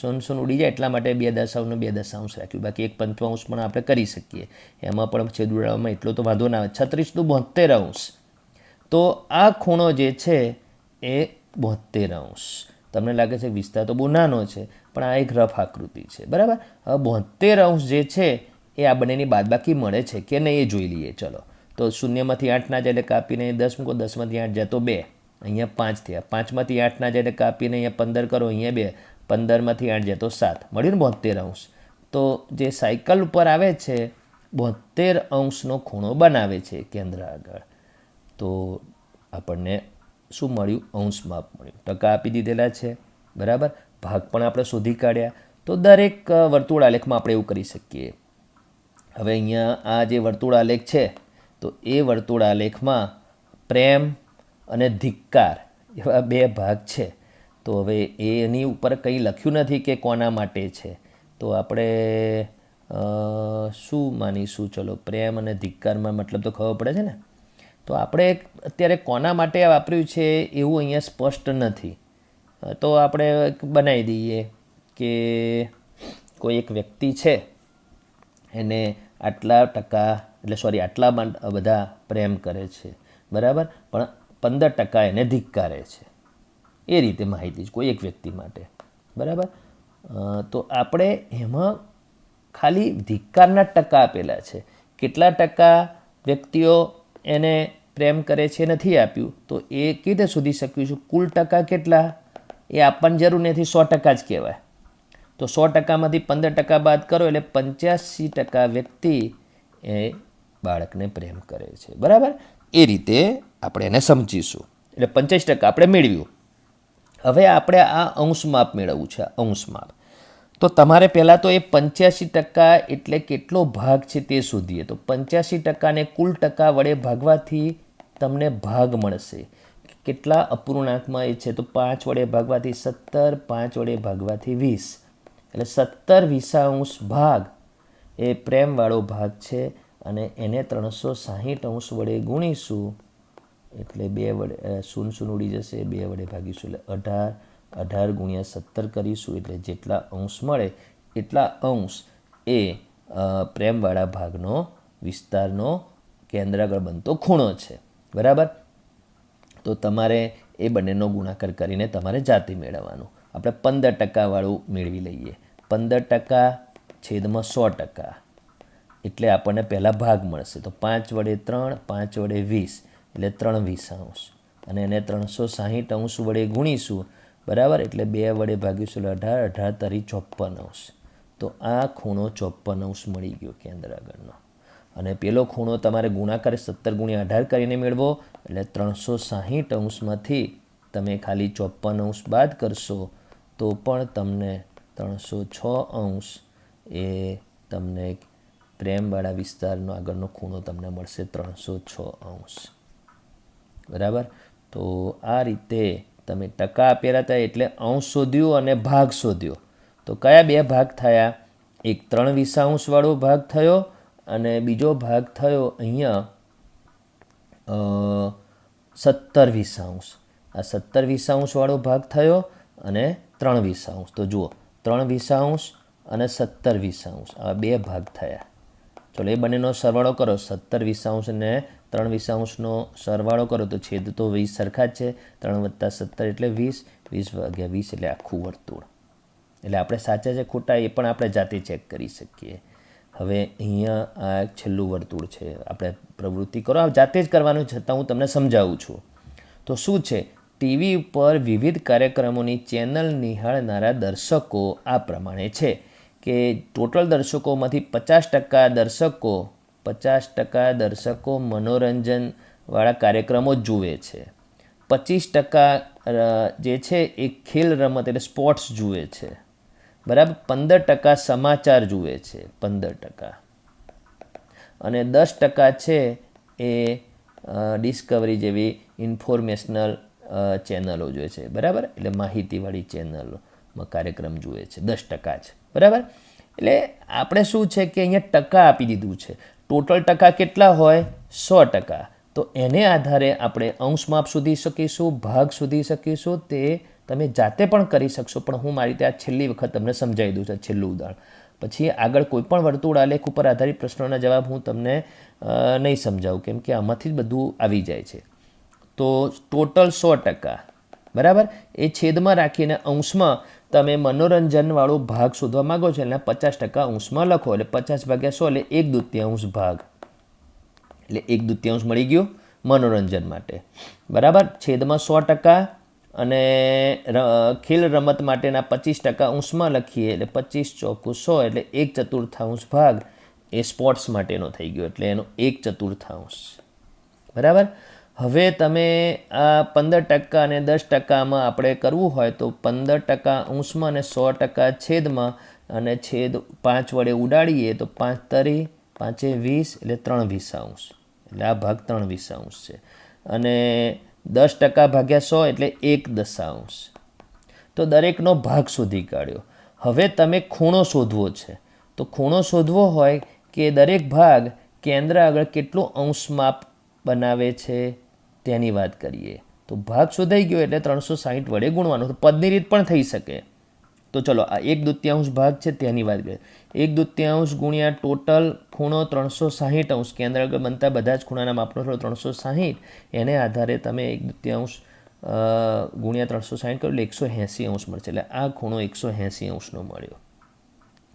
[SPEAKER 1] 0 ઉડી જાય એટલા માટે 2 ને 2 રાખ્યું. બાકી 1/5 પણ આપણે કરી શકીએ. એમાં પણ છેદ ઉડાડવામાં એટલો તો વાંધો ના આવે. 36 નું 72. તો આ ખૂણો જે છે એ 72. તમને લાગે છે વિસ્તાર તો બહુ નાનો છે, પણ આ એક રફ આકૃતિ છે. બરાબર. હવે 72° જે છે એ આ બંનેની બાદબાકી મળે છે કે નહીં એ જોઈ લઈએ. ચલો. તો 0માંથી 8 ના જાય એટલે કાપીને 10 મૂકો, 10માંથી 8 જાય તો 2, અહીંયા 5 થયા. 5માંથી 8 ના જાય એટલે કાપીને અહીંયા 15 કરો, અહીંયા 2, 15માંથી 8 જાય તો 7. મળ્યું ને 72°. તો જે સાયકલ ઉપર આવે છે 72°નો ખૂણો બનાવે છે કેન્દ્ર આગળ. તો આપણને શું મળ્યું? અંશ માપ મળ્યું. ટકા આપી દીધેલા છે. બરાબર. ભાગ પણ આપણે શોધી કાઢ્યા. તો દરેક વર્તુળાલેખમાં આપણે એવું કરી શકીએ. હવે અહીંયા આ જે વર્તુળાલેખ છે તો એ વર્તુળાલેખમાં પ્રેમ અને ધિક્કાર એવા 2 ભાગ છે. તો હવે એની ઉપર કંઈ લખ્યું નથી કે કોના માટે છે. તો આપણે શું માનીશું? ચલો, પ્રેમ અને ધિક્કારમાં મતલબ તો ખબર પડે છે ને. તો આપણે અત્યારે કોના માટે વાપર્યું છે એવું અહીંયા સ્પષ્ટ નથી. તો આપણે બનાવી દઈએ કે કોઈ એક વ્યક્તિ છે, એને આટલા બધા પ્રેમ કરે છે. બરાબર, પણ 15% એને ધિક્કારે છે. એ રીતે માહિતી કોઈ એક વ્યક્તિ માટે. બરાબર, તો આપણે એમાં ખાલી ધિક્કારના ટકા આપેલા છે. કેટલા ટકા વ્યક્તિઓ એને પ્રેમ કરે છે નથી આપ્યું, તો એ કેવી રીતે શોધી શકીશું? કુલ ટકા કેટલા એ આપવાની જરૂર નથી, 100% જ કહેવાય. તો 100%માંથી 15% બાદ કરો એટલે 85% વ્યક્તિ એ બાળકને પ્રેમ કરે છે. બરાબર, એ રીતે આપણે એને સમજીશું. એટલે 85% આપણે મેળવ્યું. હવે આપણે આ અંશ માપ મેળવવું છે. અંશ માપ તો તમારે પહેલાં તો એ 85% એટલે કેટલો ભાગ છે તે શોધીએ. તો 85%ને કુલ ટકા વડે ભાગવાથી તમને ભાગ મળશે. કેટલા અપૂર્ણાંકમાં એ છે? તો 5 વડે ભાગવાથી 17, 5 વડે ભાગવાથી 20. એટલે 17/20 ભાગ એ પ્રેમવાળો ભાગ છે, અને એને 360° વડે ગુણીશું એટલે 2 વડે 0 ઉડી જશે, 2 વડે ભાગીશું એટલે 18, 18 ગુણ્યા 17 કરીશું એટલે જેટલા અંશ મળે એટલા અંશ એ પ્રેમવાળા ભાગનો વિસ્તારનો કેન્દ્ર આગળ બનતો ખૂણો છે. બરાબર, તો તમારે એ બંનેનો ગુણાકાર કરીને તમારે જાતે મેળવવાનું. આપણે 15% વાળું મેળવી લઈએ. 15% છેદમાં 100% એટલે આપણને પહેલાં ભાગ મળશે. તો 5 વડે 3, 5 વડે 20 એટલે 3/20, અને એને 360° વડે ગુણીશું. બરાબર, એટલે 2 વડે ભાગીશું એટલે 18, 18 તરી 54°. તો આ ખૂણો 54° મળી ગયો કેન્દ્ર આગળનો. અને પેલો ખૂણો તમારે ગુણાકાર 17 ગુણ્યા 18 કરીને મેળવો એટલે 360°માંથી તમે ખાલી 54° બાદ કરશો તો પણ તમને 306° એ તમને પ્રેમવાળા વિસ્તારનો આગળનો ખૂણો તમને મળશે 306°. બરાબર, તો આ રીતે તમે ટકા આપેલા હતા એટલે અંશ શોધ્યું અને ભાગ શોધ્યો. તો કયા બે ભાગ થયા? એક 3/20 વાળો ભાગ થયો અને બીજો ભાગ થયો અહીંયા 17/20. આ 17/20 વાળો ભાગ થયો અને 3/20. તો જુઓ 3/20 અને 17/20 આ બે ભાગ થયા. ચલો એ બંનેનો સરવાળો કરો. 17/20 ને 3/20નો સરવાળો કરો તો છેદ તો 20 સરખા જ છે. 3 + 17 એટલે 20, 20 × 20 એટલે આખું વર્તુળ. એટલે આપણે સાચા છે ખોટા એ પણ આપણે જાતે ચેક કરી શકીએ. હવે અહીંયા આ છેલ્લું વર્તુળ છે. આપણે પ્રવૃત્તિ કરો, જાતે જ કરવાનું, છતાં હું તમને સમજાવું છું. તો શું છે? ટીવી ઉપર વિવિધ કાર્યક્રમોની ચેનલ નિહાળનારા દર્શકો આ પ્રમાણે છે કે ટોટલ દર્શકોમાંથી 50% દર્શકો મનોરંજનવાળા કાર્યક્રમો જ જુએ છે. 25% જે છે એ ખેલ રમત એટલે સ્પોર્ટ્સ જુએ છે. બરાબર, 15% સમાચાર જુએ છે. 15% અને 10% છે એ ડિસ્કવરી જેવી ઇન્ફોર્મેશનલ ચેનલો જોઈએ છે. બરાબર, એટલે માહિતીવાળી ચેનલોમાં કાર્યક્રમ જુએ છે 10% જ. બરાબર, એટલે આપણે શું છે કે અહીંયા ટકા આપી દીધું છે. ટોટલ ટકા કેટલા હોય? 100%. તો એને આધારે આપણે અંશ માપ શોધી શકીશું, ભાગ શોધી શકીશું. તે તમે જાતે પણ કરી શકશો, પણ હું મારી રીતે આ છેલ્લી વખત તમને સમજાવી દઉં છું, છેલ્લું ઉદાહરણ. પછી આગળ કોઈ પણ વર્તુળ આલેખ ઉપર આધારિત પ્રશ્નોના જવાબ હું તમને નહીં સમજાવું, કેમ કે આમાંથી જ બધું આવી જાય છે. તો ટોટલ 100%. બરાબર, એ છેદમાં રાખીને અંશમાં તમે મનોરંજનવાળો ભાગ શોધવા માગો છો એટલે 50% અંશમાં લખો એટલે 50/100 એટલે 1/2 ભાગ. એટલે 1/2 મળી ગયું મનોરંજન માટે. બરાબર, છેદમાં 100% અને ખેલ રમત માટેના 25% અંશમાં લખીએ એટલે 25 × 100 એટલે 1/4 ભાગ એ સ્પોર્ટ્સ માટેનો થઈ ગયો, એટલે એનો 1/4. બરાબર, હવે તમે આ 15% અને 10%માં આપણે કરવું હોય તો 15% અંશમાં અને 100% છેદમાં, અને છેદ 5 વડે ઉડાડીએ તો 5 તરી 5 × 20 એટલે 3/20. એટલે આ ભાગ 3/20 છે. અને 10% ભાગ્યા 100 એટલે 1/10. તો દરેકનો ભાગ શોધી કાઢ્યો. હવે તમે ખૂણો શોધવો છે. તો ખૂણો શોધવો હોય કે દરેક ભાગ કેન્દ્ર આગળ કેટલું અંશ માપ બનાવે છે તેની વાત કરીએ. તો ભાગ શોધાઈ ગયો એટલે 360 વડે ગુણવાનું. તો પદની રીત પણ થઈ શકે. તો ચલો આ 1/2 ભાગ છે તેની વાત કરીએ. 1/2 ગુણ્યા ટોટલ ખૂણો 360°, કેન્દ્ર આગળ બનતા બધા જ ખૂણાના માપનો થોડો 360, એને આધારે તમે 1/2 ગુણ્યા 360 કરો એટલે 180° મળશે. એટલે આ ખૂણો 180°નો મળ્યો.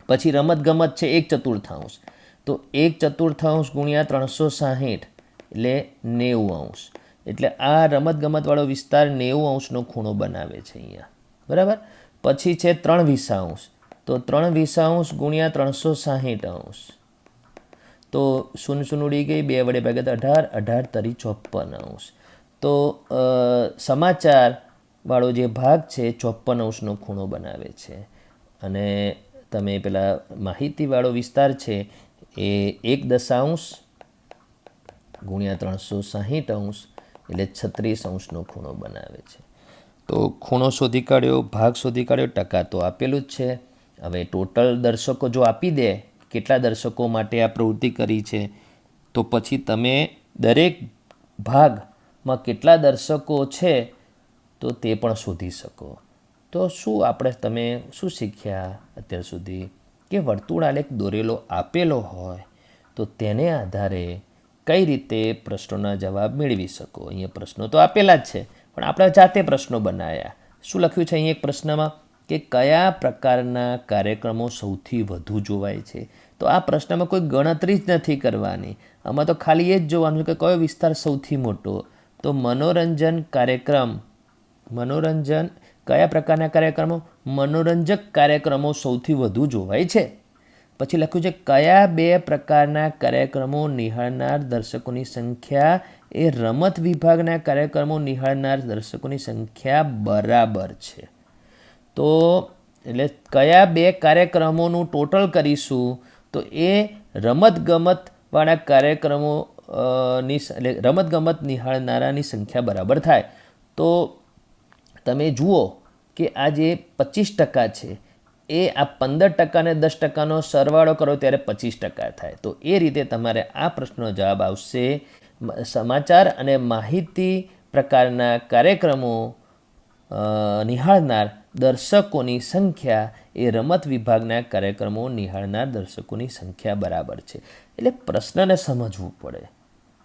[SPEAKER 1] પછી રમતગમત છે 1/4, તો 1/4 ગુણ્યા 360 એટલે 90°. એટલે આ રમતગમતવાળો વિસ્તાર 90°નો ખૂણો બનાવે છે અહીંયા, બરાબર. પછી છે 3/20, તો 3/20 ગુણ્યા 360°, તો 0 ઉડી ગઈ, 2 વડે ભાગ્યા 18, 18 તરી 54°. તો સમાચારવાળો જે ભાગ છે 54°નો ખૂણો બનાવે છે. અને તમે પેલા માહિતીવાળો વિસ્તાર છે એ 1/10 ગુણ્યા 360° એટલે 36°નો ખૂણો બનાવે છે. તો ખૂણો શોધી કાઢ્યો, ભાગ શોધી કાઢ્યો, ટકા તો આપેલું જ છે. હવે ટોટલ દર્શકો જો આપી દે કેટલા દર્શકો માટે આ પ્રવૃત્તિ કરી છે, તો પછી તમે દરેક ભાગમાં કેટલા દર્શકો છે તો તે પણ શોધી શકો. તો તમે શું શીખ્યા અત્યાર સુધી કે વર્તુળાલેખ દોરેલો આપેલો હોય તો તેને આધારે કઈ રીતે પ્રશ્નોના જવાબ મેળવી શકો. અહીંયા પ્રશ્નો તો આપેલા જ છે, પણ આપણે જાતે પ્રશ્નો બનાવ્યા. શું લખ્યું છે અહીં એક પ્રશ્નમાં કે કયા પ્રકારના કાર્યક્રમો સૌથી વધુ જોવાય છે. તો આ પ્રશ્નમાં કોઈ ગણતરી જ નથી કરવાની, આમાં તો ખાલી એ જ જોવાનું કે કયો વિસ્તાર સૌથી મોટો. તો કયા પ્રકારના કાર્યક્રમો, મનોરંજક કાર્યક્રમો સૌથી વધુ જોવાય છે. પછી લખ્યું છે કયા 2 પ્રકારના કાર્યક્રમો નિહાળનાર દર્શકોની સંખ્યા એ રમત વિભાગના કાર્યક્રમો નિહાળનાર દર્શકોની સંખ્યા બરાબર છે. તો એટલે કયા 2 કાર્યક્રમોનું ટોટલ કરીશું તો એ રમતગમતવાળા કાર્યક્રમો એટલે રમતગમત નિહાળનારાની સંખ્યા બરાબર થાય. તો તમે જુઓ કે આ જે 25% છે એ આ 15% અને 10%નો સરવાળો કરો ત્યારે 25% થાય. તો એ રીતે તમારે આ પ્રશ્નનો જવાબ આવશે. સમાચાર અને માહિતી પ્રકારના કાર્યક્રમો નિહાળનાર દર્શકોની સંખ્યા એ રમત વિભાગના કાર્યક્રમો નિહાળનાર દર્શકોની સંખ્યા બરાબર છે. એટલે પ્રશ્નને સમજવું પડે,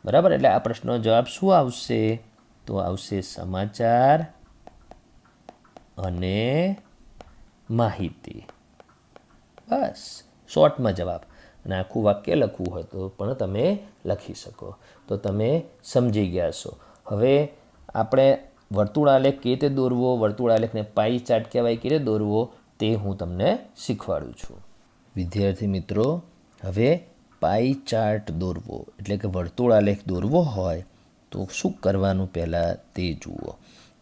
[SPEAKER 1] બરાબર. એટલે આ પ્રશ્નનો જવાબ શું આવશે? તો આવશે સમાચાર અને માહિતી. બસ શોર્ટમાં જવાબ. અને આખું વાક્ય લખવું હોય તો પણ તમે લખી શકો. તો તમે સમજી ગયા છો. હવે આપણે વર્તુળાલેખ કેવી રીતે દોરવો, વર્તુળાલેખને પાઈ ચાર્ટ કહેવાય, કેવી રીતે દોરવો તે હું તમને શીખવાડું છું. વિદ્યાર્થી મિત્રો, હવે પાઈ ચાર્ટ દોરવો એટલે કે વર્તુળાલેખ દોરવો હોય તો શું કરવાનું પહેલાં તે જુઓ.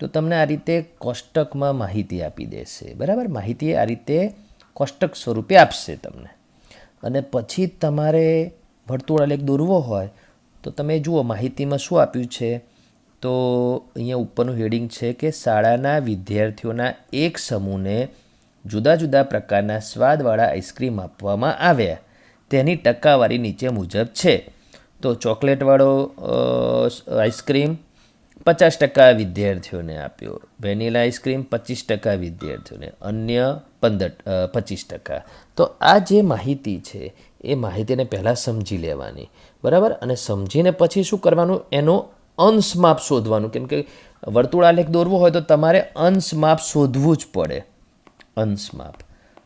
[SPEAKER 1] તો તમને આ રીતે કોષ્ટકમાં માહિતી આપી દેશે, બરાબર. માહિતી આ રીતે કોષ્ટક સ્વરૂપે આપશે તમને. અને પછી તમારે વર્તુળાલેખ દોરવો હોય તો તમે જુઓ માહિતીમાં શું આપ્યું છે. તો અહીંયા ઉપરનું હેડિંગ છે કે શાળાના વિદ્યાર્થીઓના એક સમૂહને જુદા જુદા પ્રકારના સ્વાદવાળા આઈસ્ક્રીમ આપવામાં આવ્યા, તેની ટકાવારી નીચે મુજબ છે. તો ચોકલેટવાળો આઈસ્ક્રીમ 50% વિદ્યાર્થીઓને આપ્યો, વેનીલા આઈસ્ક્રીમ 25% વિદ્યાર્થીઓને, અન્ય 25%. તો આ જે માહિતી છે એ માહિતીને પહેલાં સમજી લેવાની, બરાબર. અને સમજીને પછી શું કરવાનું, એનો અંશ માપ શોધવાનું. કેમ કે વર્તુળાલેખ દોરવો હોય તો તમારે અંશ માપ શોધવું જ પડે. અંશ માપ,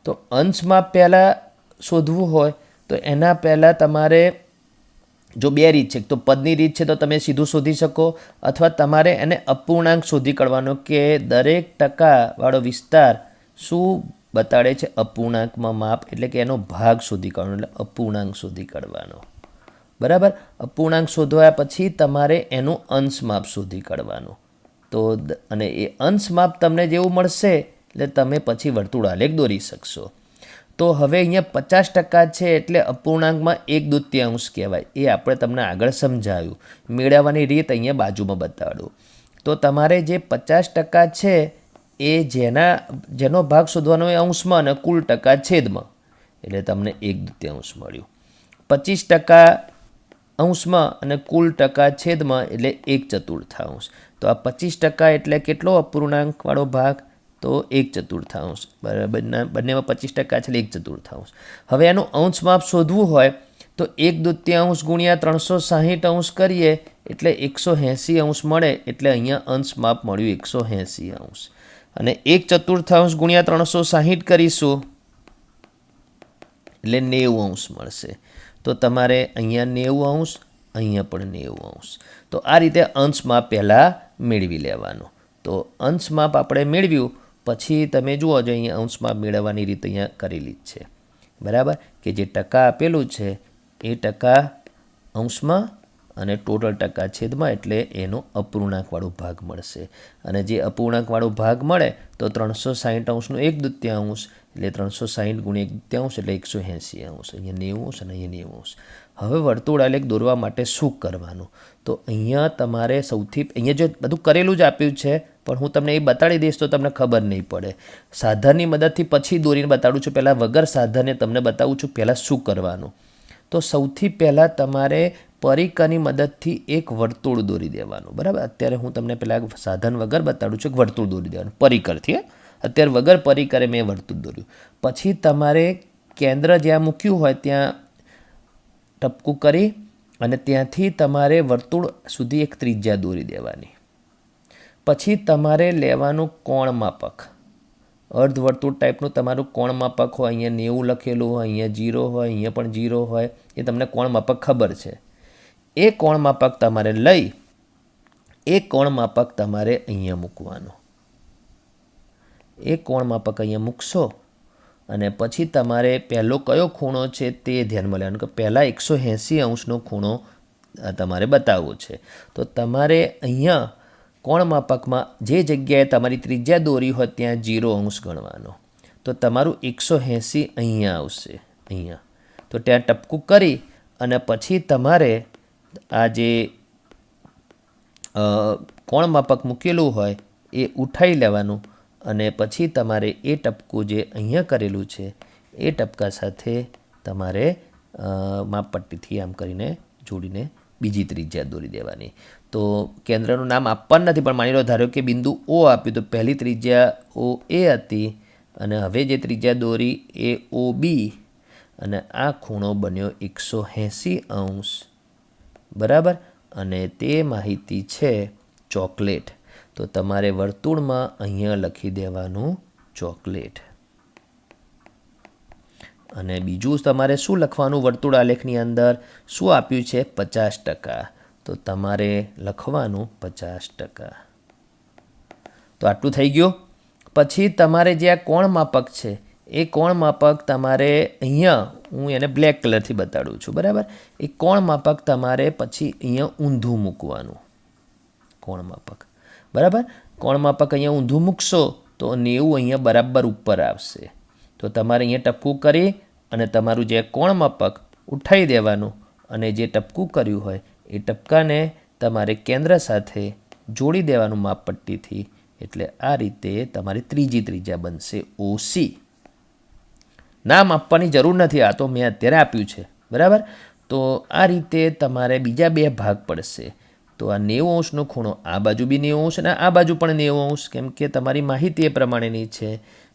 [SPEAKER 1] તો અંશ માપ પહેલાં શોધવું હોય તો એના પહેલાં તમારે જો 2 રીત છે. તો પદની રીત છે તો તમે સીધું શોધી શકો, અથવા તમારે એને અપૂર્ણાંક શોધી કાઢવાનો કે દરેક ટકાવાળો વિસ્તાર શું બતાડે છે, અપૂર્ણાંકમાં માપ, એટલે કે એનો ભાગ શોધી કાઢવાનો, એટલે અપૂર્ણાંક શોધી કાઢવાનો, બરાબર. અપૂર્ણાંક શોધવા પછી તમારે એનું અંશ માપ શોધી કાઢવાનું. તો અને એ અંશ માપ તમને જેવું મળશે એટલે તમે પછી વર્તુળાલેખ દોરી શકશો. તો હવે અહીંયા 50% છે એટલે અપૂર્ણાંકમાં 1/2 કહેવાય. એ આપણે તમને આગળ સમજાવ્યું. મેળવવાની રીત અહીંયા બાજુમાં બતાડું. તો તમારે જે 50% છે એ જેનો ભાગ શોધવાનો હોય અંશમાં અને કુલ ટકા છેદમાં, એટલે તમને 1/2 મળ્યું. 25% અંશમાં અને કુલ ટકા છેદમાં એટલે 1/4. તો આ 25% એટલે કેટલો અપૂર્ણાંકવાળો ભાગ? તો 1/4. બરાબર, બંનેમાં 25% છે એટલે 1/4. હવે એનું અંશ માપ શોધવું હોય તો 1/2 ગુણ્યા 360° કરીએ એટલે 180° મળે. એટલે અહીંયા અંશ માપ મળ્યું 180°. અને 1/4 ગુણ્યા 360 કરીશું એટલે 90° મળશે. તો તમારે અહીંયા 90°, અહીંયા પણ 90°. તો આ રીતે અંશ માપ પહેલાં મેળવી લેવાનું. તો અંશ માપ આપણે મેળવ્યું પછી તમે જુઓ જો અહીંયા અંશ માપ મેળવવાની રીત અહીંયા કરેલી જ છે. બરાબર, કે જે ટકા આપેલું છે એ ટકા અંશમાં અને ટોટલ ટકા છેદમાં, એટલે એનો અપૂર્ણાંકવાળો ભાગ મળશે. અને જે અપૂર્ણાંકવાળો ભાગ મળે તો 360°નું 1/2, એટલે 360 ગુણ્યા 1/2 એટલે 180°. અહીંયા 90° અને અહીંયા 90°. હવે વર્તુળ આલેખ દોરવા માટે શું કરવાનું? તો અહીંયા તમારે અહીંયા જો બધું કરેલું જ આપ્યું છે, પણ હું તમને એ બતાડી દઈશ તો તમને ખબર નહીં પડે. સાધનની મદદથી પછી દોરીને બતાડું છું. પહેલાં વગર સાધને તમને બતાવું છું પહેલાં શું કરવાનું. તો સૌથી પહેલાં તમારે પરિકરની મદદથી એક વર્તુળ દોરી દેવાનું. બરાબર, અત્યારે હું તમને પહેલાં સાધન વગર બતાડું છું, એક વર્તુળ દોરી દેવાનું પરિકરથી. અત્યારે વગર પરિકરે મેં વર્તુળ દોર્યું. પછી તમારે કેન્દ્ર જ્યાં મૂક્યું હોય ત્યાં ટપકું કરી અને ત્યાંથી તમારે વર્તુળ સુધી એક ત્રિજ્યા દોરી દેવાની. પછી તમારે લેવાનું કોણ માપક. અર્ધવર્તુળ ટાઈપનું તમારું કોણ માપક હોય. અહીંયા 90 લખેલું હોય, અહીંયા 0 હોય, અહીંયા પણ 0 હોય. એ તમને કોણ માપક ખબર છે. એ કોણ માપક તમારે લઈ એ કોણ માપક તમારે અહીંયા મૂકવાનું. એ કોણ માપક અહીંયા મૂકશો અને પછી તમારે પહેલો કયો ખૂણો છે તે ધ્યાનમાં લેવાનું કે પહેલાં 180°નો ખૂણો તમારે બતાવવો છે. તો તમારે અહીંયા કોણ માપકમાં જે જગ્યાએ તમારી ત્રિજ્યા દોરી હોય ત્યાં 0° ગણવાનો. તો તમારું 180 અહીંયા આવશે. અહીંયા તો ત્યાં ટપકું કરી અને પછી તમારે આ જે કોણ માપક મૂકેલું હોય એ ઉઠાવી લેવાનું અને પછી તમારે એ ટપકું જે અહીંયા કરેલું છે એ ટપકા સાથે તમારે માપપટ્ટીથી આમ કરીને જોડીને બીજી ત્રિજ્યા દોરી દેવાની. તો કેન્દ્રનું નામ આપવાનું નથી, પણ માની લો ધારો કે બિંદુ O આપ્યું તો પહેલી ત્રિજ્યા OA હતી અને હવે જે ત્રિજ્યા દોરી એ OB અને આ ખૂણો બન્યો 180°. બરાબર, અને તે માહિતી છે ચોકલેટ. તો તમારે વર્તુળમાં અહીંયા લખી દેવાનું ચોકલેટ. અને બીજું તમારે શું લખવાનું વર્તુળ આલેખની અંદર શું આપ્યું છે 50%. તો તમારે લખવાનું 50%. તો આટલું થઈ ગયું. પછી તમારે જે આ કોણ માપક છે એ કોણ માપક તમારે અહીંયા હું એને બ્લેક કલરથી બતાડું છું. બરાબર, એ કોણ માપક તમારે પછી અહીંયા ઊંધું મૂકવાનું. કોણ માપક બરાબર, કોણ માપક અહીંયા ઊંધું મૂકશો તો 90 અહીંયા બરાબર ઉપર આવશે. તો તમારે અહીંયા ટપકું કરી અને તમારું જે કોણ માપક ઉઠાવી દેવાનું અને જે ટપકું કર્યું હોય એ ટપકાને તમારે કેન્દ્ર સાથે જોડી દેવાનું માપપટ્ટીથી. એટલે આ રીતે તમારી ત્રીજી ત્રિજ્યા બનશે OC. નામ આપવાની જરૂર નથી, આ તો મેં અત્યારે આપ્યું છે. બરાબર, તો આ રીતે તમારે બીજા બે ભાગ પડશે. તો આ 90°નો ખૂણો આ બાજુ બી 90° અને આ બાજુ પણ 90°, કેમ કે તમારી માહિતી એ પ્રમાણેની છે.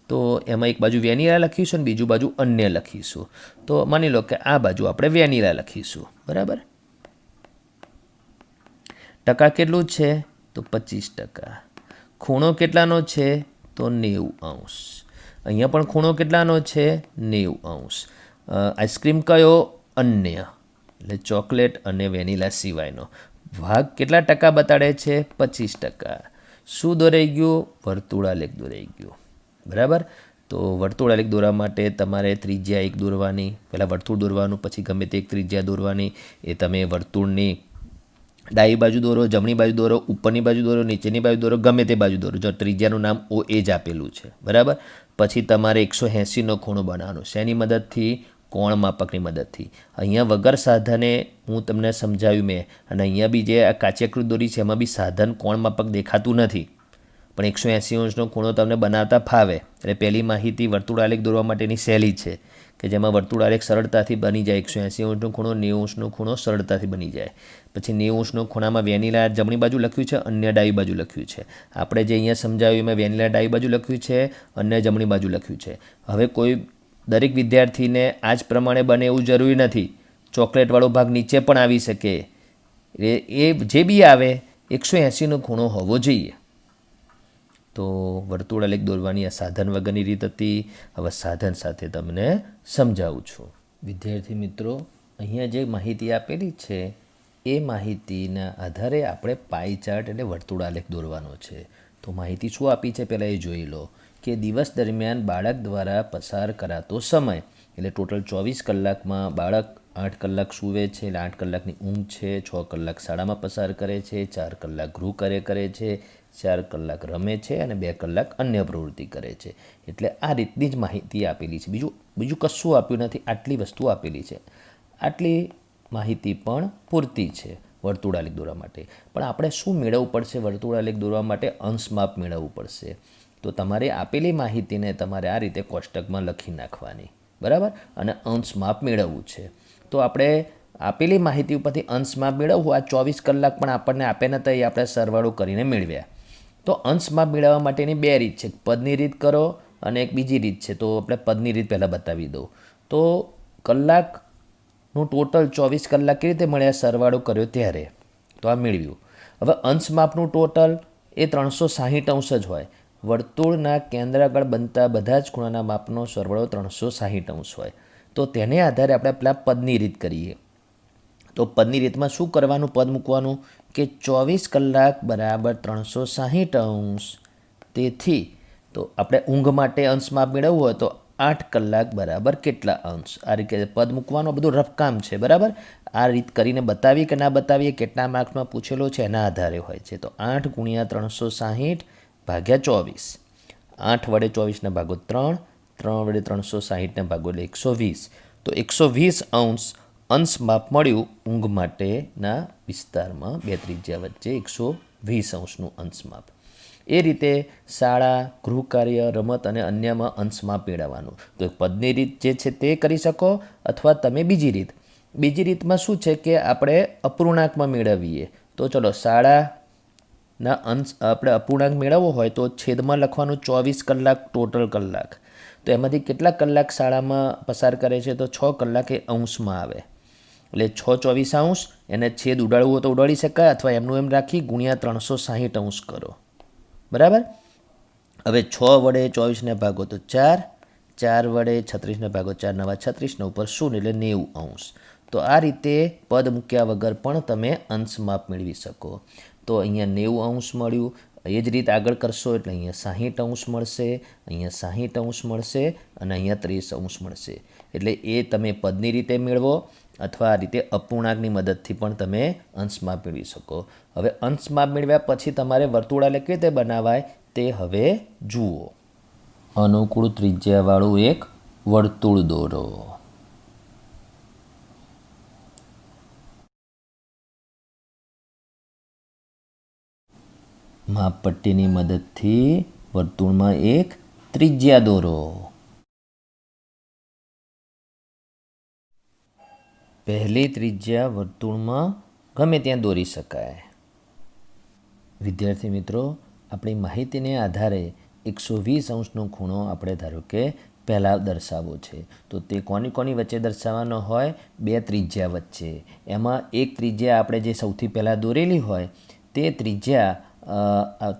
[SPEAKER 1] તો એમાં એક બાજુ વેનીલા લખીશું અને બીજું બાજુ અન્ય લખીશું. તો માની લો કે આ બાજુ આપણે વેનીલા લખીશું. બરાબર, ટકા કેટલું છે તો 25%. ખૂણો કેટલાનો છે તો 90°. અહીંયા પણ ખૂણો કેટલાનો છે 90°. આઈસ્ક્રીમ કયો અન્ય, એટલે ચોકલેટ અને વેનીલા સિવાયનો ભાગ કેટલા ટકા બતાડે છે 25%. શું દોરાઈ ગયું? વર્તુળાલેખ દોરાઈ ગયું. બરાબર, તો વર્તુળાલેખ દોરવા માટે તમારે ત્રિજ્યા એક દોરવાની, પહેલાં વર્તુળ દોરવાનું, પછી ગમે તે એક ત્રિજ્યા દોરવાની. એ તમે વર્તુળની ડાબી બાજુ દોરો, જમણી બાજુ દોરો, ઉપરની બાજુ દોરો, નીચેની બાજુ દોરો, ગમે તે બાજુ દોરો. જો ત્રિજ્યાનું નામ OA જ આપેલું છે. બરાબર, પછી તમારે 180°નો ખૂણો બનાવવાનો. શેની મદદથી? કોણ માપકની મદદથી. અહીંયા વગર સાધને હું તમને સમજાવ્યું મેં, અને અહીંયા બી જે આ કાચીકૃત દોરી છે એમાં બી સાધન કોણ માપક દેખાતું નથી. પણ 180 અંશનો ખૂણો તમને બનાવતા ફાવે. એટલે પહેલી માહિતી વર્તુળાલેખ દોરવા માટેની સહેલી છે કે જેમાં વર્તુળાલેખ સરળતાથી બની જાય. 180 અંશનો ખૂણો, 90 અંશનો ખૂણો સરળતાથી બની જાય. પછી 90 અંશનો ખૂણામાં વેનીલા જમણી બાજુ લખ્યું છે, અન્ય ડાબી બાજુ લખ્યું છે. આપણે જે અહીંયા સમજાવ્યું એમાં વેનીલા ડાબી બાજુ લખ્યું છે, અન્ય જમણી બાજુ લખ્યું છે. હવે કોઈ દરેક વિદ્યાર્થીને આ જ પ્રમાણે બને એવું જરૂરી નથી. ચોકલેટવાળો ભાગ નીચે પણ આવી શકે. એ જે બી આવે 180નો ખૂણો હોવો જોઈએ. તો વર્તુળાલેખ દોરવાની આ સાધન વગરની રીત હતી. હવે સાધન સાથે તમને સમજાવું છું. વિદ્યાર્થી મિત્રો, અહીંયા જે માહિતી આપેલી છે એ માહિતીના આધારે આપણે પાઈ ચાર્ટ એટલે વર્તુળાલેખ દોરવાનો છે. તો માહિતી શું આપી છે પહેલાં એ જોઈ લો કે દિવસ દરમિયાન બાળક દ્વારા પસાર કરાતો સમય એટલે ટોટલ 24 કલાકમાં બાળક 8 કલાક સૂવે છે એટલે 8 કલાકની ઊંઘ છે, 6 કલાક શાળામાં પસાર કરે છે, 4 કલાક ગૃહ કાર્ય કરે છે, 4 કલાક રમે છે અને 2 કલાક અન્ય પ્રવૃત્તિ કરે છે. એટલે આ રીતની જ માહિતી આપેલી છે. બીજું કશું આપ્યું નથી, આટલી વસ્તુ આપેલી છે. આટલી માહિતી પણ પૂરતી છે વર્તુળાલેખ દોરવા માટે. પણ આપણે શું મેળવવું પડશે વર્તુળાલેખ દોરવા માટે? અંશ માપ મેળવવું પડશે. તો તમારે આપેલી માહિતીને તમારે આ રીતે કોષ્ટકમાં લખી નાખવાની, બરાબર, અને અંશ માપ મેળવવું છે. તો આપણે આપેલી માહિતી ઉપરથી અંશ માપ મેળવવું. આ 24 કલાક પણ આપણને આપે નતા, એ આપણે સરવાળો કરીને મેળવ્યા. તો અંશ માપ મેળવવા માટેની બે રીત છે, પદની રીત કરો અને એક બીજી રીત છે. તો આપણે પદની રીત પહેલાં બતાવી દઉં. તો કલાકનું ટોટલ 24 કલાક કેવી રીતે મળ્યા? સરવાળો કર્યો ત્યારે. તો આ મેળવ્યું. હવે અંશ માપનું ટોટલ એ 360 અંશ જ હોય. વર્તુળના કેન્દ્ર આગળ બનતા બધા જ ખૂણાના માપનો સરવાળો 360 અંશ હોય. તો તેને આધારે આપણે પેલા પદની રીત કરીએ. તો પદની રીતમાં શું કરવાનું? પદ મૂકવાનું કે 24 કલાક બરાબર 360 અંશ. તેથી તો આપણે ઊંઘ માટે અંશ માપ મેળવવું હોય તો 8 કલાક બરાબર કેટલા અંશ? આ રીતે પદ મૂકવાનું બધું રફકામ છે, બરાબર. આ રીત કરીને બતાવીએ કે ના બતાવીએ, કેટલા માર્ક્સમાં પૂછેલો છે એના આધારે હોય છે. તો 8 ગુણ્યા 360 ભાગ્યા 24. 8 વડે 24ને ભાગો 3, 3 વડે 360ને ભાગો એટલે 120. તો 120 અંશ માપ મળ્યું ઊંઘ માટેના વિસ્તારમાં બે ત્રિજ્યા વચ્ચે 120 અંશનું અંશ માપ. એ રીતે શાળા, ગૃહ કાર્ય, રમત અને અન્યમાં અંશ માપ મેળવવાનું. તો પદની રીત જે છે તે કરી શકો અથવા તમે બીજી રીતમાં શું છે કે આપણે અપૂર્ણાંકમાં મેળવીએ. તો ચલો, શાળાના અંશ આપણે અપૂર્ણાંક મેળવવો હોય તો છેદમાં લખવાનું 24 કલાક ટોટલ કલાક. તો એમાંથી કેટલા કલાક શાળામાં પસાર કરે છે? તો 6 કલાક એ અંશમાં આવે. એટલે 6/24 અંશ, એને છેદ ઉડાડવું હોય તો ઉડાડી શકાય અથવા એમનું એમ રાખી ગુણ્યા 360 અંશ કરો, બરાબર. હવે 6 વડે 24ને ભાગો તો 4, 4 વડે 36ને ભાગો 4 નવા 36 ઉપર 0 એટલે 90 અંશ. તો આ રીતે પદ મૂક્યા વગર પણ તમે અંશ માપ મેળવી શકો. તો અહીંયા 90 અંશ મળ્યું. એ જ રીત આગળ કરશો એટલે અહીંયા 60 અંશ મળશે, અહીંયા 60 અંશ મળશે અને અહીંયા 30 અંશ મળશે. એટલે એ તમે પદની રીતે મેળવો અથવા આ રીતે અપૂર્ણાંકની મદદથી પણ તમે અંશ માપ મેળવી શકો. હવે અંશ માપ મેળવ્યા પછી તમારે વર્તુળાલેખ કેવી રીતે બનાવાય તે હવે જુઓ. અનુકૂળ ત્રિજ્યાવાળું એક વર્તુળ દોરો. માપપટ્ટીની મદદથી વર્તુળમાં એક ત્રિજ્યા દોરો. પહેલી ત્રિજ્યા વર્તુળમાં ગમે ત્યાં દોરી શકાય. વિદ્યાર્થી મિત્રો, આપણી માહિતીને આધારે 120 અંશનો ખૂણો આપણે ધારો કે પહેલાં દર્શાવવો છે. તો તે કોની વચ્ચે દર્શાવવાનો હોય? બે ત્રિજ્યા વચ્ચે. એમાં એક ત્રિજ્યા આપણે જે સૌથી પહેલાં દોરેલી હોય તે ત્રિજ્યા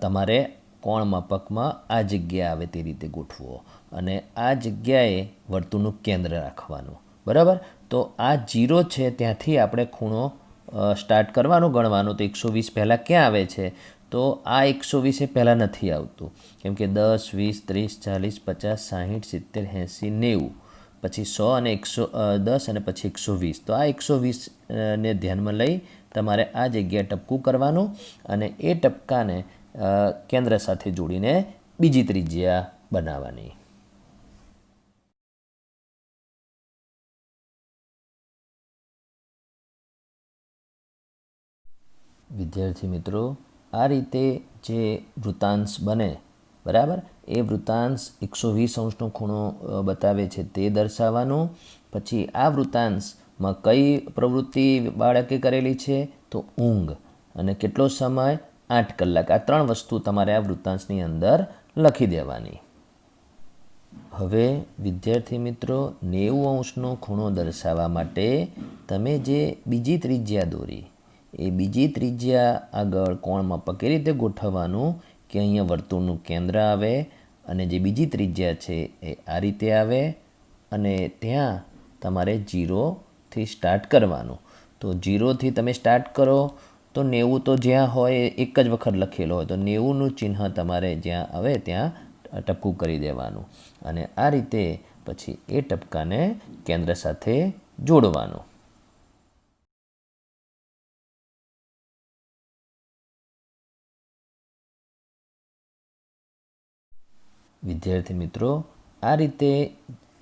[SPEAKER 1] તમારે કોણ માપકમાં આ જગ્યાએ આવે તે રીતે ગોઠવો અને આ જગ્યાએ વર્તુળનું કેન્દ્ર રાખવાનું, બરાબર. તો આ 0 છે ત્યાંથી આપણે ખૂણો સ્ટાર્ટ કરવાનું, ગણવાનું. તો 120 પહેલાં ક્યાં આવે છે? તો આ 120 એ પહેલાં નથી આવતું, કેમ કે 10, 20, 30, 40, 50, 60, 70, 80, 90, પછી 100 અને 110 અને પછી 120. તો આ 120ને ધ્યાનમાં લઈ તમારે આ જગ્યાએ ટપકું કરવાનું અને એ ટપકાને કેન્દ્ર સાથે જોડીને બીજી ત્રિજ્યા બનાવવાની. વિદ્યાર્થી મિત્રો, આ રીતે જે વૃત્તાંશ બને, બરાબર, એ વૃત્તાંશ 120 ખૂણો બતાવે છે તે દર્શાવવાનું. પછી આ વૃત્તાંશમાં કઈ પ્રવૃત્તિ બાળકે કરેલી છે? તો ઊંઘ. અને કેટલો સમય? 8 કલાક. આ 3 વસ્તુ તમારે આ વૃત્તાંશની અંદર લખી દેવાની. હવે વિદ્યાર્થી મિત્રો, 90° ખૂણો દર્શાવવા માટે તમે જે બીજી ત્રિજ્યા દોરી, એ બીજી ત્રિજ્યા આગળ કોણ માપક એ રીતે ગોઠવવાનું કે અહીંયા વર્તુળનું કેન્દ્ર આવે અને જે બીજી ત્રિજ્યા છે એ આ રીતે આવે અને ત્યાં તમારે 0થી સ્ટાર્ટ કરવાનું. તો 0થી તમે સ્ટાર્ટ કરો તો 90 તો જ્યાં હોય એક જ વખત લખેલો હોય તો 90નું ચિહ્ન તમારે જ્યાં આવે ત્યાં ટપકું કરી દેવાનું અને આ રીતે પછી એ ટપકાને કેન્દ્ર સાથે જોડવાનું. વિદ્યાર્થી મિત્રો, આ રીતે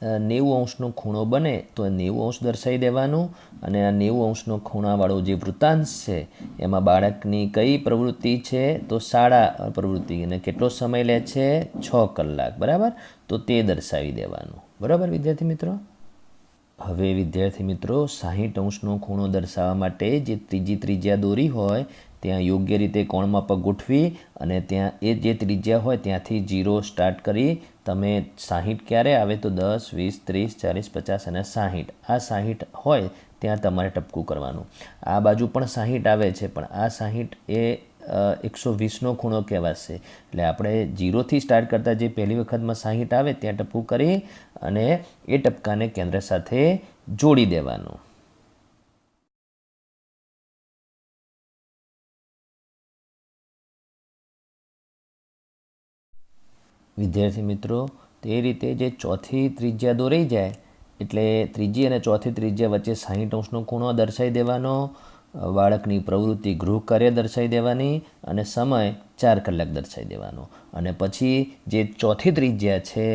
[SPEAKER 1] 90° ખૂણો બને તો 90° દર્શાવી દેવાનું અને આ 90° ખૂણાવાળો જે વૃત્તાંશ છે એમાં બાળકની કઈ પ્રવૃત્તિ છે? તો શાળા પ્રવૃત્તિ. અને કેટલો સમય લે છે? 6 કલાક. બરાબર, તો તે દર્શાવી દેવાનું. બરાબર વિદ્યાર્થી મિત્રો. હવે વિદ્યાર્થી મિત્રો, 60° ખૂણો દર્શાવવા માટે જે ત્રીજી ત્રિજ્યા દોરી હોય ત્યાં યોગ્ય રીતે કોણમાપક ગોઠવી અને ત્યાં એ જે ત્રિજ્યા હોય ત્યાંથી 0 સ્ટાર્ટ કરી તમે 60 ક્યારે આવે? તો 10, 20, 30, 40, 50 અને 60. આ 60 હોય ત્યાં તમારે ટપકું કરવાનું. આ બાજુ પણ 60 આવે છે પણ આ 60 એ 120 ખૂણો કહેવાશે. એટલે આપણે 0થી સ્ટાર્ટ કરતાં જે પહેલી વખતમાં 60 આવે ત્યાં ટપકું કરી અને એ ટપકાને કેન્દ્ર સાથે જોડી દેવાનું. વિદ્યાર્થી મિત્રો, તે રીતે જે ચોથી ત્રિજ્યા દોરાઈ જાય એટલે ત્રીજી અને ચોથી ત્રિજ્યા વચ્ચે 60° ખૂણો દર્શાવી દેવાનો. બાળકની પ્રવૃત્તિ ગૃહકાર્ય દર્શાવી દેવાની અને સમય 4 કલાક દર્શાવી દેવાનો. અને પછી જે ચોથી ત્રિજ્યા છે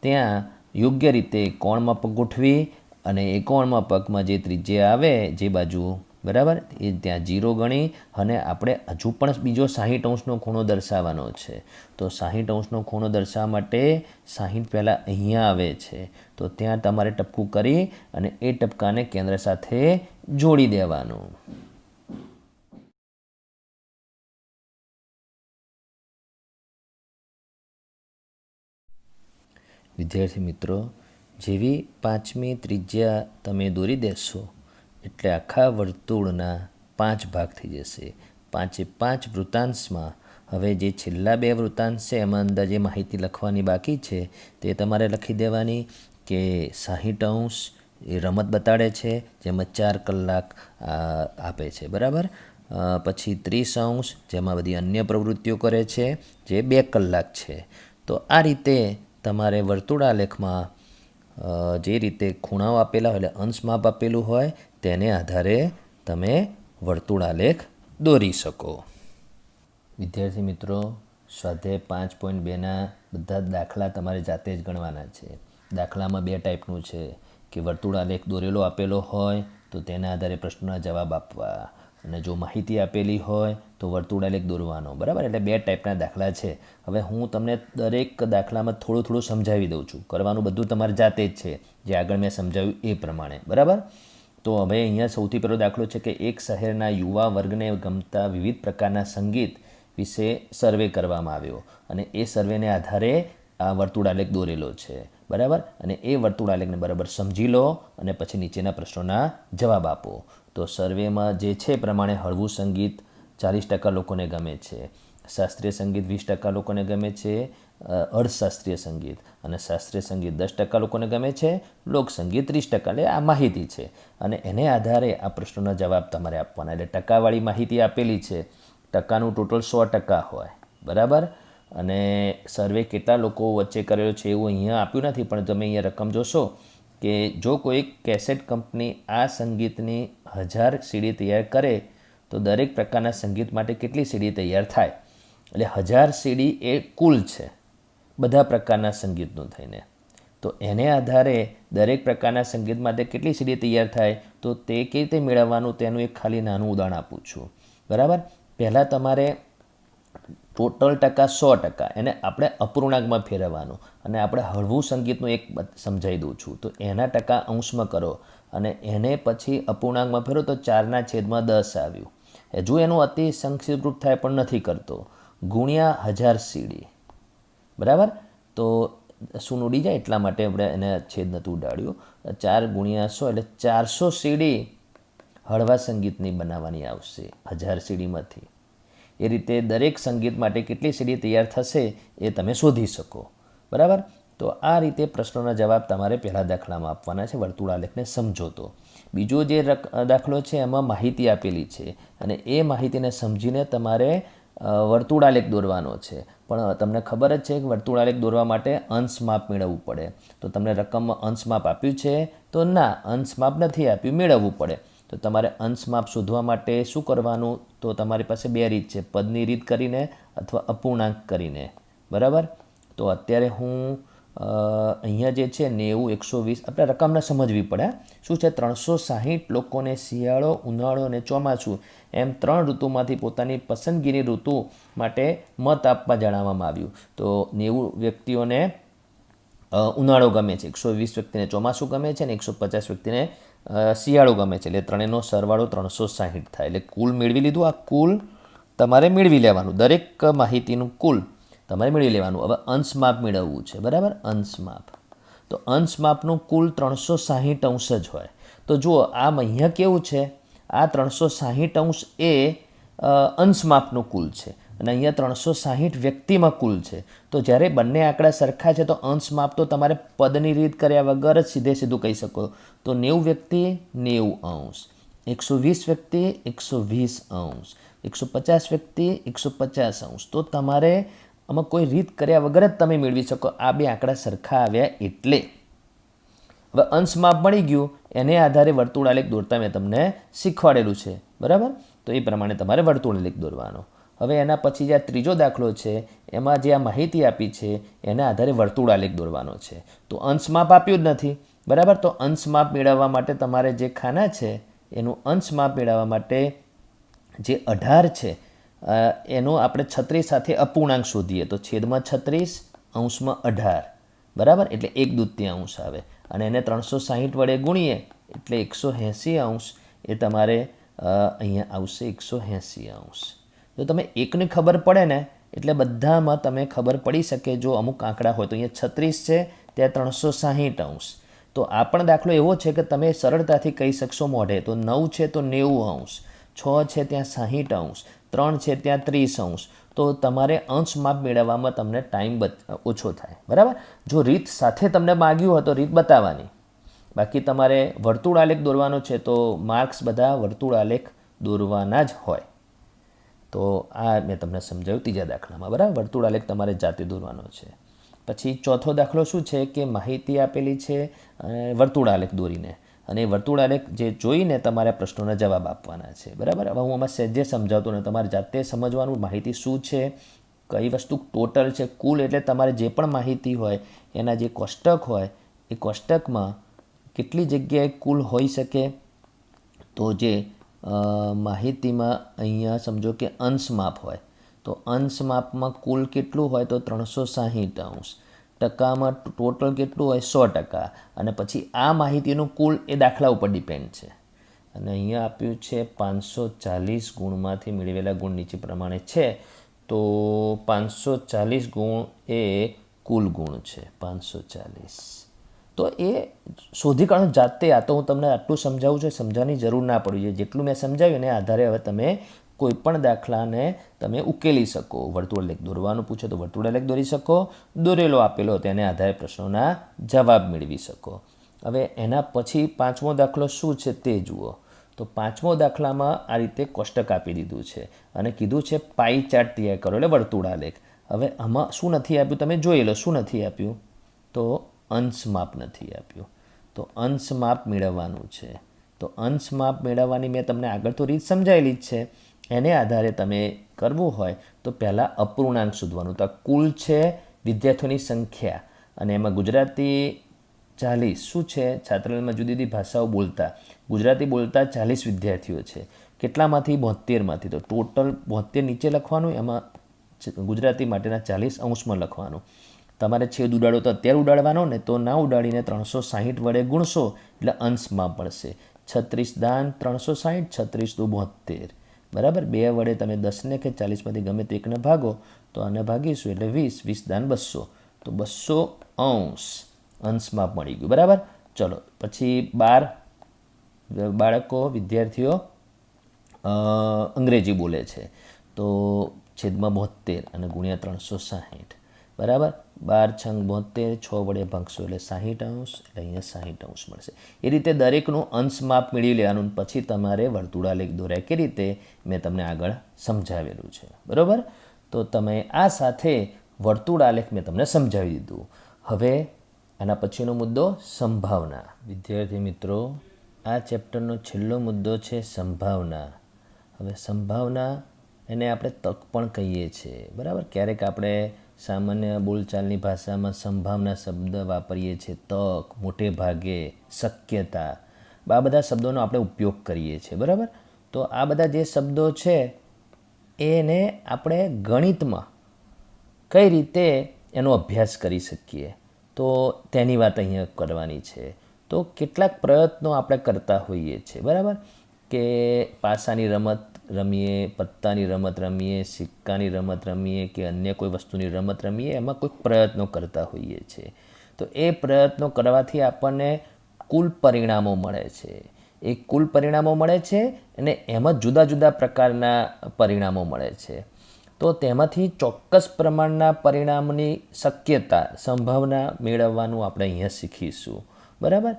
[SPEAKER 1] ત્યાં યોગ્ય રીતે કોણમાપક ગોઠવી અને એ કોણમાપકમાં જે ત્રિજ્યા આવે જે બાજુ, બરાબર, એ ત્યાં 0 ગણી અને આપણે હજુ પણ બીજો 60° ખૂણો દર્શાવવાનો છે. તો 60° ખૂણો દર્શાવવા માટે 60 પહેલાં અહીંયા આવે છે તો ત્યાં તમારે ટપકું કરી અને એ ટપકાને કેન્દ્ર સાથે જોડી દેવાનું. વિદ્યાર્થી મિત્રો, જેવી 5મી ત્રિજ્યા તમે દોરી દેશો એટલે આખા વર્તુળના 5 ભાગ થઈ જશે. 5 વૃત્તાંશમાં હવે જે છેલ્લા 2 વૃત્તાંશ છે એમાં અંદાજે માહિતી લખવાની બાકી છે તે તમારે લખી દેવાની કે 60° એ રમત બતાડે છે જેમાં 4 કલાક આપે છે. બરાબર, પછી 30° જેમાં બધી અન્ય પ્રવૃત્તિઓ કરે છે જે 2 કલાક છે. તો આ રીતે તમારે વર્તુળાલેખમાં જે રીતે ખૂણાઓ આપેલા હોય એટલે અંશ માપ આપેલું હોય તેને આધારે તમે વર્તુળાલેખ દોરી શકો. વિદ્યાર્થી મિત્રો, સ્વાધ્યાય 5.2ના બધા દાખલા તમારે જાતે જ ગણવાના છે. દાખલામાં 2 ટાઈપનું છે કે વર્તુળાલેખ દોરેલો આપેલો હોય તો તેના આધારે પ્રશ્નના જવાબ આપવા અને જો માહિતી આપેલી હોય તો વર્તુળાલેખ દોરવાનો. બરાબર, એટલે 2 ટાઈપના દાખલા છે. હવે હું તમને દરેક દાખલામાં થોડું થોડું સમજાવી દઉં છું. કરવાનું બધું તમારે જાતે જ છે જે આગળ મેં સમજાવ્યું એ પ્રમાણે. બરાબર, તો હવે અહીંયા સૌથી પહેલો દાખલો છે કે એક શહેરના યુવા વર્ગને ગમતા વિવિધ પ્રકારના સંગીત વિશે સર્વે કરવામાં આવ્યો અને એ સર્વેને આધારે આ વર્તુળાલેખ દોરેલો છે. બરાબર, અને એ વર્તુળાલેખને બરાબર સમજી લો અને પછી નીચેના પ્રશ્નોના જવાબ આપો. તો સર્વેમાં જે છે પ્રમાણે હળવું સંગીત 40% લોકોને ગમે છે, શાસ્ત્રીય સંગીત 20% લોકોને ગમે છે, અર્ધશાસ્ત્રીય સંગીત અને શાસ્ત્રીય સંગીત 10% લોકોને ગમે છે, લોકસંગીત 30%. એટલે આ માહિતી છે અને એને આધારે આ પ્રશ્નોના જવાબ તમારે આપવાના. એટલે ટકાવાળી માહિતી આપેલી છે. ટકાનું ટોટલ 100% હોય. બરાબર, અને સર્વે કેટલા લોકો વચ્ચે કરેલો છે એવું અહીંયા આપ્યું નથી પણ તમે અહીંયા રકમ જોશો કે જો કોઈ કેસેટ કંપની આ સંગીતની 1000 સીડી તૈયાર કરે તો દરેક પ્રકારના સંગીત માટે કેટલી સીડી તૈયાર થાય? એટલે 1000 સીડી એ કુલ છે બધા પ્રકારના સંગીતનું થઈને. તો એને આધારે દરેક પ્રકારના સંગીત માટે કેટલી સીડી તૈયાર થાય તો તે કેવી રીતે મેળવવાનું તેનું એક ખાલી નાનું ઉદાહરણ આપું છું. બરાબર, પહેલાં તમારે ટોટલ ટકા 100%, એને આપણે અપૂર્ણાંકમાં ફેરવવાનું. અને આપણે હળવું સંગીતનું એક સમજાવી દઉં છું. તો એના ટકા અંશમાં કરો અને એને પછી અપૂર્ણાંકમાં ફેરવો તો 4/10 આવ્યું. હજુ એનું અતિ સંક્ષિપ્ત રૂપ થાય પણ નથી કરતો. ગુણ્યા 1000 સીડી, બરાબર. તો શું ઉડી જાય એટલા માટે આપણે એને છેદ નહોતું ઉડાડ્યું. 4 ગુણ્યા 100 એટલે 400 સીડી હળવા સંગીતની બનાવવાની આવશે 1000 સીડીમાંથી. એ રીતે દરેક સંગીત માટે કેટલી સીડી તૈયાર થશે એ તમે શોધી શકો, બરાબર. તો આ રીતે પ્રશ્નોના જવાબ તમારે પહેલા દાખલામાં આપવાના છે. વર્તુળાલેખને સમજો તો. બીજો જે દાખલો છે એમાં માહિતી આપેલી છે અને એ માહિતીને સમજીને તમારે વર્તુળાલેખ દોરવાનો છે. પણ તમને ખબર જ છે કે વર્તુળાલેખ દોરવા માટે અંશ માપ મેળવવું પડે. તો તમને રકમમાં અંશ માપ આપ્યું છે? તો ના, અંશ માપ નથી આપ્યું, મેળવવું પડે. તો તમારે અંશ માપ શોધવા માટે શું કરવાનું? તો તમારી પાસે બે રીત છે, પદની રીત કરીને અથવા અપૂર્ણાંક કરીને, બરાબર. તો અત્યારે હું અહીંયા જે છે 90, 120 આપણે રકમને સમજવી પડે. શું છે? 360 લોકોને શિયાળો, ઉનાળો અને ચોમાસું એમ 3 ઋતુમાંથી પોતાની પસંદગીની ઋતુ માટે મત આપવા જણાવવામાં આવ્યું. તો 90 વ્યક્તિઓને ઉનાળો ગમે છે, 120 વ્યક્તિને ચોમાસું ગમે છે અને 150 વ્યક્તિને શિયાળો ગમે છે. એટલે ત્રણેયનો સરવાળો 360 થાય. એટલે કુલ મેળવી લીધું. આ કુલ તમારે મેળવી લેવાનું, દરેક માહિતીનું કુલ તમારે મેળવી લેવાનું. હવે અંશ માપ મેળવવું છે, બરાબર. અંશ માપ, તો અંશ માપનું કુલ 360 અંશ જ હોય. તો જુઓ આમ અહીંયા કેવું છે, આ 360 અંશ એ અંશ માપનું કુલ છે અને અહીંયા 360 વ્યક્તિમાં કુલ છે. તો જ્યારે બંને આંકડા સરખા છે તો અંશ માપ તો તમારે પદની રીત કર્યા વગર જ સીધું કહી શકો. તો 90 વ્યક્તિ 90 અંશ, 120 વ્યક્તિ 120 અંશ, 150 વ્યક્તિ 150 અંશ. તો તમારે આમાં કોઈ રીત કર્યા વગર જ તમે મેળવી શકો. આ બે આંકડા સરખા આવ્યા એટલે. હવે અંશ માપ મળી ગયું, એને આધારે વર્તુળાલેખ દોરતા મેં તમને શીખવાડેલું છે, બરાબર. તો એ પ્રમાણે તમારે વર્તુળાલેખ દોરવાનો. હવે એના પછી જે આ ત્રીજો દાખલો છે એમાં જે આ માહિતી આપી છે એના આધારે વર્તુળાલેખ દોરવાનો છે. તો અંશ માપ આપ્યું જ નથી, બરાબર. તો અંશ માપ મેળવવા માટે તમારે જે ખાના છે એનું અંશ માપ મેળવવા માટે જે 18 છે એનો આપણે 36 સાથે અપૂર્ણાંક શોધીએ તો છેદમાં 36 અંશમાં 18, બરાબર. એટલે 1/2 આવે અને એને 360 વડે ગુણીએ એટલે 180 અંશ. એ તમારે અહીંયા આવશે 180 અંશ. જો તમે એકની ખબર પડે ને એટલે બધામાં તમે ખબર પડી શકે. જો અમુક આંકડા હોય તો અહીંયા 36 છે, ત્યાં 360 અંશ. તો આ પણ દાખલો એવો છે કે તમે સરળતાથી કહી શકશો મોઢે. તો 9 છે તો 90 અંશ, 6 છે ત્યાં 60 અંશ, 3 છે ત્યાં 30 અંશ. તો તમારે અંશ માપ મેળવવામાં તમને ટાઈમ ઓછો થાય, બરાબર. જો રીત સાથે તમને માગ્યું હોય તો રીત બતાવવાની. બાકી તમારે વર્તુળાલેખ દોરવાનો છે તો માર્ક્સ બધા વર્તુળાલેખ દોરવાના જ હોય. તો આ મેં તમને સમજાવ્યું ત્રીજા દાખલામાં, બરાબર. વર્તુળાલેખ તમારે જાતે દોરવાનો છે. પછી ચોથો દાખલો શું છે કે માહિતી આપેલી છે વર્તુળાલેખ દોરીને અને વર્તુળાલેખ જે જોઈને તમારે પ્રશ્નોના જવાબ આપવાના છે, બરાબર. હવે હું આમાં સહેજે સમજાવતો ને તમારે જાતે સમજવાનું માહિતી શું છે, કઈ વસ્તુ ટોટલ છે. કુલ એટલે તમારે જે પણ માહિતી હોય એના જે કોષ્ટક હોય એ કોષ્ટકમાં કેટલી જગ્યાએ કુલ હોઈ શકે. તો જે માહિતીમાં અહીંયા સમજો કે અંશ માપ હોય તો અંશ માપમાં કુલ કેટલું હોય તો 360 અંશ. ટકામાં ટોટલ કેટલું હોય 100%. અને પછી આ માહિતીનું કુલ એ દાખલા ઉપર ડિપેન્ડ છે. અને અહીંયા આપ્યું છે 540 ગુણમાંથી મેળવેલા ગુણ નીચે પ્રમાણે છે. તો 540 ગુણ એ કુલ ગુણ છે 540. તો એ શોધી કાઢો જાતે. આ તો હું તમને આટલું સમજાવું છું, સમજાવવાની જરૂર ના પડવી જોઈએ. જેટલું મેં સમજાવ્યું એને આધારે હવે તમે કોઈ પણ દાખલાને તમે ઉકેલી શકો. વર્તુળાલેખ દોરવાનું પૂછો તો વર્તુળાલેખ દોરી શકો, દોરેલો આપેલો તેને આધારે પ્રશ્નોના જવાબ મેળવી શકો. હવે એના પછી પાંચમો દાખલો શું છે તે જુઓ. તો પાંચમો દાખલામાં આ રીતે કોષ્ટક આપી દીધું છે અને કીધું છે પાઈ ચાર્ટ તૈયાર કરો એટલે વર્તુળાલેખ. હવે આમાં શું નથી આપ્યું તમે જોઈ લો. શું નથી આપ્યું? તો અંશ માપ નથી આપ્યું. તો અંશ માપ મેળવવાનું છે. તો અંશ માપ મેળવવાની મેં તમને આગળ તો રીત સમજાવેલી જ છે. એને આધારે તમે કરવું હોય તો પહેલાં અપૂર્ણાંક શોધવાનું. તો કુલ છે વિદ્યાર્થીઓની સંખ્યા અને એમાં ગુજરાતી 40 શું છે છાત્રાલયમાં જુદી જુદી ભાષાઓ બોલતા ગુજરાતી બોલતા 40 વિદ્યાર્થીઓ છે. કેટલામાંથી? 72માંથી. તો ટોટલ 72 નીચે લખવાનું, એમાં ગુજરાતી માટેના 40 અંશમાં લખવાનું. તમારે છેદ ઉડાડો તો અત્યારે ઉડાડવાનો ને, તો ના ઉડાડીને 360 વડે ગુણશો એટલે અંશમાં પડશે. 36 દાન 360, 36 દુ 72. બરાબર. 2 વડે તમે 10ને કે 40માંથી ગમે તે એકને ભાગો તો આને ભાગીશું એટલે 20, 20 દાન 200, તો 200 અંશ અંશમાં મળી ગયું. બરાબર. ચલો પછી 12 બાળકો વિદ્યાર્થીઓ અંગ્રેજી બોલે છે તો છેદમાં 72 અને ગુણ્યા 360. બરાબર. 12 છંગ 72, 6 વડે ભાગશો એટલે 60 અંશ, એટલે અહીંયા 60 અંશ મળશે. એ રીતે દરેકનું અંશ માપ મેળવી લેવાનું. પછી તમારે વર્તુળાલેખ દોરાય કે રીતે મેં તમને આગળ સમજાવેલું છે. બરાબર. તો તમે આ સાથે વર્તુળાલેખ મેં તમને સમજાવી દીધું. હવે આના પછીનો મુદ્દો સંભાવના. વિદ્યાર્થી મિત્રો, આ ચેપ્ટરનો છેલ્લો મુદ્દો છે સંભાવના. હવે સંભાવના એને આપણે તક પણ કહીએ છીએ. બરાબર. ક્યારેક આપણે સામાન્ય બોલચાલની ભાષામાં સંભાવના શબ્દ વાપરીએ છીએ. તક, મોટે ભાગે, શક્યતા, આ બધા શબ્દોનો આપણે ઉપયોગ કરીએ છીએ. બરાબર. તો આ બધા જે શબ્દો છે એને આપણે ગણિતમાં કઈ રીતે એનો અભ્યાસ કરી શકીએ તો તેની વાત અહીંયા કરવાની છે. તો કેટલાક પ્રયત્નો આપણે કરતા હોઈએ છીએ. બરાબર. કે પાસાની રમત રમીએ, પત્તાની રમત રમીએ, સિક્કાની રમત રમીએ કે અન્ય કોઈ વસ્તુની રમત રમીએ, એમાં કોઈક પ્રયત્નો કરતા હોઈએ છીએ. તો એ પ્રયત્નો કરવાથી આપણને કુલ પરિણામો મળે છે. એ કુલ પરિણામો મળે છે અને એમાં જુદા જુદા પ્રકારના પરિણામો મળે છે. તો તેમાંથી ચોક્કસ પ્રમાણના પરિણામની શક્યતા, સંભાવના મેળવવાનું આપણે અહીંયા શીખીશું. બરાબર.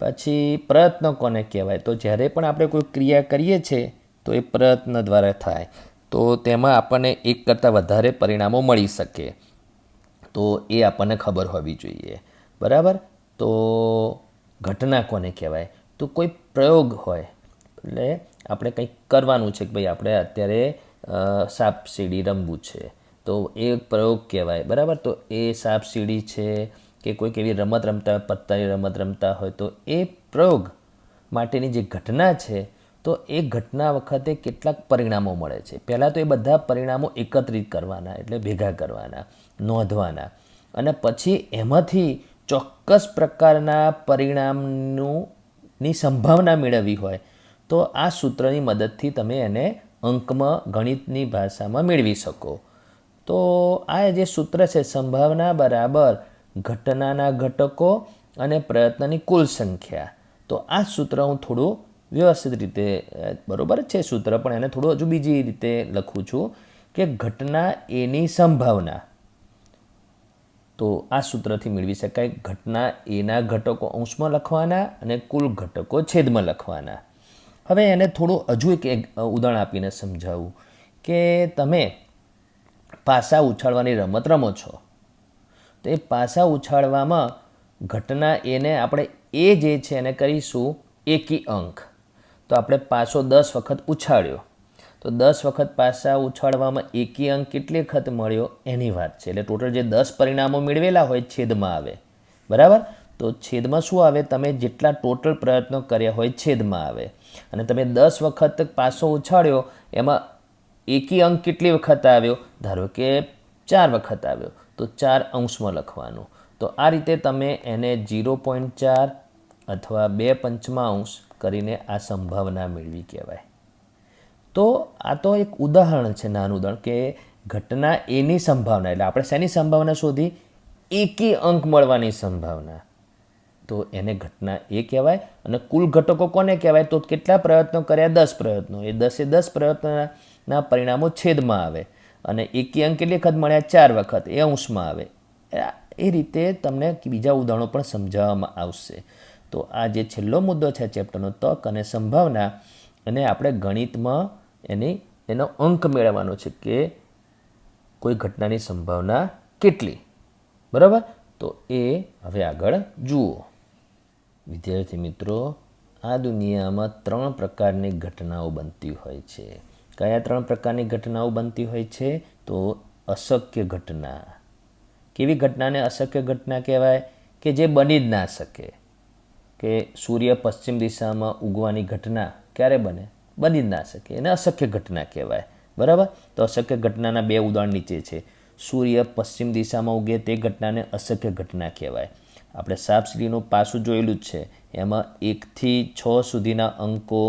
[SPEAKER 1] પછી પ્રયત્નો કોને કહેવાય? તો જ્યારે પણ આપણે કોઈ ક્રિયા કરીએ છીએ તો એ પ્રયત્ન દ્વારા થાય, તો તેમાં આપણને એક કરતાં વધારે પરિણામો મળી શકે, તો એ આપણને ખબર હોવી જોઈએ. બરાબર. તો ઘટના કોને કહેવાય? તો કોઈ પ્રયોગ હોય, એટલે આપણે કંઈક કરવાનું છે કે ભાઈ આપણે અત્યારે સાપ સીડી રમવું છે, તો એ પ્રયોગ કહેવાય. બરાબર. તો એ સાપ સીડી છે કે કોઈક એવી રમત રમતા હોય, પત્તાની રમત રમતા હોય, તો એ પ્રયોગ માટેની જે ઘટના છે તો એ ઘટના વખતે કેટલાક પરિણામો મળે છે. પહેલાં તો એ બધા પરિણામો એકત્રિત કરવાના, એટલે ભેગા કરવાના, નોંધવાના, અને પછી એમાંથી ચોક્કસ પ્રકારના પરિણામની સંભાવના મેળવવી હોય તો આ સૂત્રની મદદથી તમે એને અંકમાં, ગણિતની ભાષામાં મેળવી શકો. તો આ જે સૂત્ર છે, સંભાવના બરાબર ઘટનાના ઘટકો અને પ્રયત્નની કુલ સંખ્યા. તો આ સૂત્ર હું થોડું વ્યવસ્થિત રીતે, બરાબર છે સૂત્ર, પણ એને થોડું હજુ બીજી રીતે લખું છું કે ઘટના એની સંભાવના. તો આ સૂત્રથી મેળવી શકાય. ઘટના એના ઘટકો અંશમાં લખવાના અને કુલ ઘટકો છેદમાં લખવાના. હવે એને થોડું હજુ એક ઉદાહરણ આપીને સમજાવું કે તમે પાસા ઉછાળવાની રમત રમો છો, તો એ પાસા ઉછાળવામાં ઘટના એને આપણે એ જે છે એને કરીશું એકી અંક. તો આપણે પાસો 10 વખત ઉછાળ્યો, તો 10 વખત પાસા ઉછાળવામાં એકી અંક કેટલી વખત મળ્યો એની વાત છે. એટલે ટોટલ જે 10 પરિણામો મેળવેલા હોય છેદમાં આવે. બરાબર. તો છેદમાં શું આવે? તમે જેટલા ટોટલ પ્રયત્નો કર્યા હોય છેદમાં આવે. અને તમે 10 વખત પાસો ઉછાળ્યો, એમાં એકી અંક કેટલી વખત આવ્યો? ધારો કે 4 વખત આવ્યો, તો 4 અંશમાં લખવાનું. તો આ રીતે તમે એને 0.4 અથવા 2 પંચમાંશ કરીને આ સંભાવના મેળવી કહેવાય. તો આ તો એક ઉદાહરણ છે, નાનું ઉદાહરણ, કે ઘટના એની સંભાવના, એટલે આપણે શેની સંભાવના શોધી? એકી અંક મળવાની સંભાવના. તો એને ઘટના એ કહેવાય. અને કુલ ઘટકો કોને કહેવાય? તો કેટલા પ્રયત્નો કર્યા? 10 પ્રયત્નો. એ 10 પ્રયત્નના પરિણામો છેદમાં આવે. અને એકી અંક કેટલી વખત મળ્યા? 4 વખત. એ અંશમાં આવે. એ રીતે તમને બીજા ઉદાહરણો પણ સમજાવવામાં આવશે. તો આ જે છેલ્લો મુદ્દો છે ચેપ્ટરનો, તક અને સંભાવના, અને આપણે ગણિતમાં એનો અંક મેળવવાનો છે કે કોઈ ઘટનાની સંભાવના કેટલી. બરાબર. તો એ હવે આગળ જુઓ. વિદ્યાર્થી મિત્રો, આ દુનિયામાં 3 પ્રકારની ઘટનાઓ બનતી હોય છે. કયા 3 પ્રકારની ઘટનાઓ બનતી હોય છે? તો અશક્ય ઘટના. કેવી ઘટનાને અશક્ય ઘટના કહેવાય? કે જે બની જ ના શકે. કે સૂર્ય પશ્ચિમ દિશામાં ઉગવાની ઘટના ક્યારે બને? બની જ ના શકે. એને અશક્ય ઘટના કહેવાય. બરાબર. તો અશક્ય ઘટનાના 2 ઉદાહરણ નીચે છે. સૂર્ય પશ્ચિમ દિશામાં ઉગે તે ઘટનાને અશક્ય ઘટના કહેવાય. આપણે સાપસીડીનું પાસું જોયેલું જ છે. એમાં 1 થી 6 સુધીના અંકો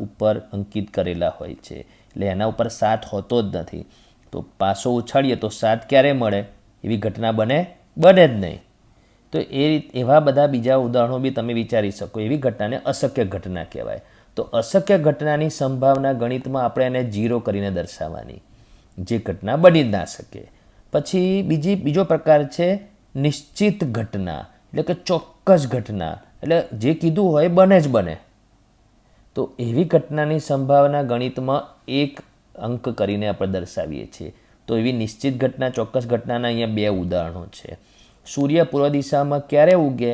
[SPEAKER 1] ઉપર અંકિત કરેલા હોય છે, એટલે એના ઉપર 7 હોતો જ નથી. તો પાસો ઉછાળીએ તો 7 ક્યારે મળે? એવી ઘટના બને જ નહીં. તો એવા બધા બીજા ઉદાહરણો બી તમે વિચારી શકો. એવી ઘટનાને અશક્ય ઘટના કહેવાય. તો અશક્ય ઘટનાની સંભાવના ગણિતમાં આપણે એને 0 કરીને દર્શાવવાની, જે ઘટના બની જ ના શકે. પછી બીજો પ્રકાર છે નિશ્ચિત ઘટના, એટલે કે ચોક્કસ ઘટના, એટલે જે કીધું હોય બને જ બને. તો એવી ઘટનાની સંભાવના ગણિતમાં 1 અંક કરીને આપણે દર્શાવીએ છીએ. તો એવી નિશ્ચિત ઘટના, ચોક્કસ ઘટનાના અહીંયા 2 ઉદાહરણો છે. સૂર્ય પૂર્વ દિશામાં ક્યારે ઉગે?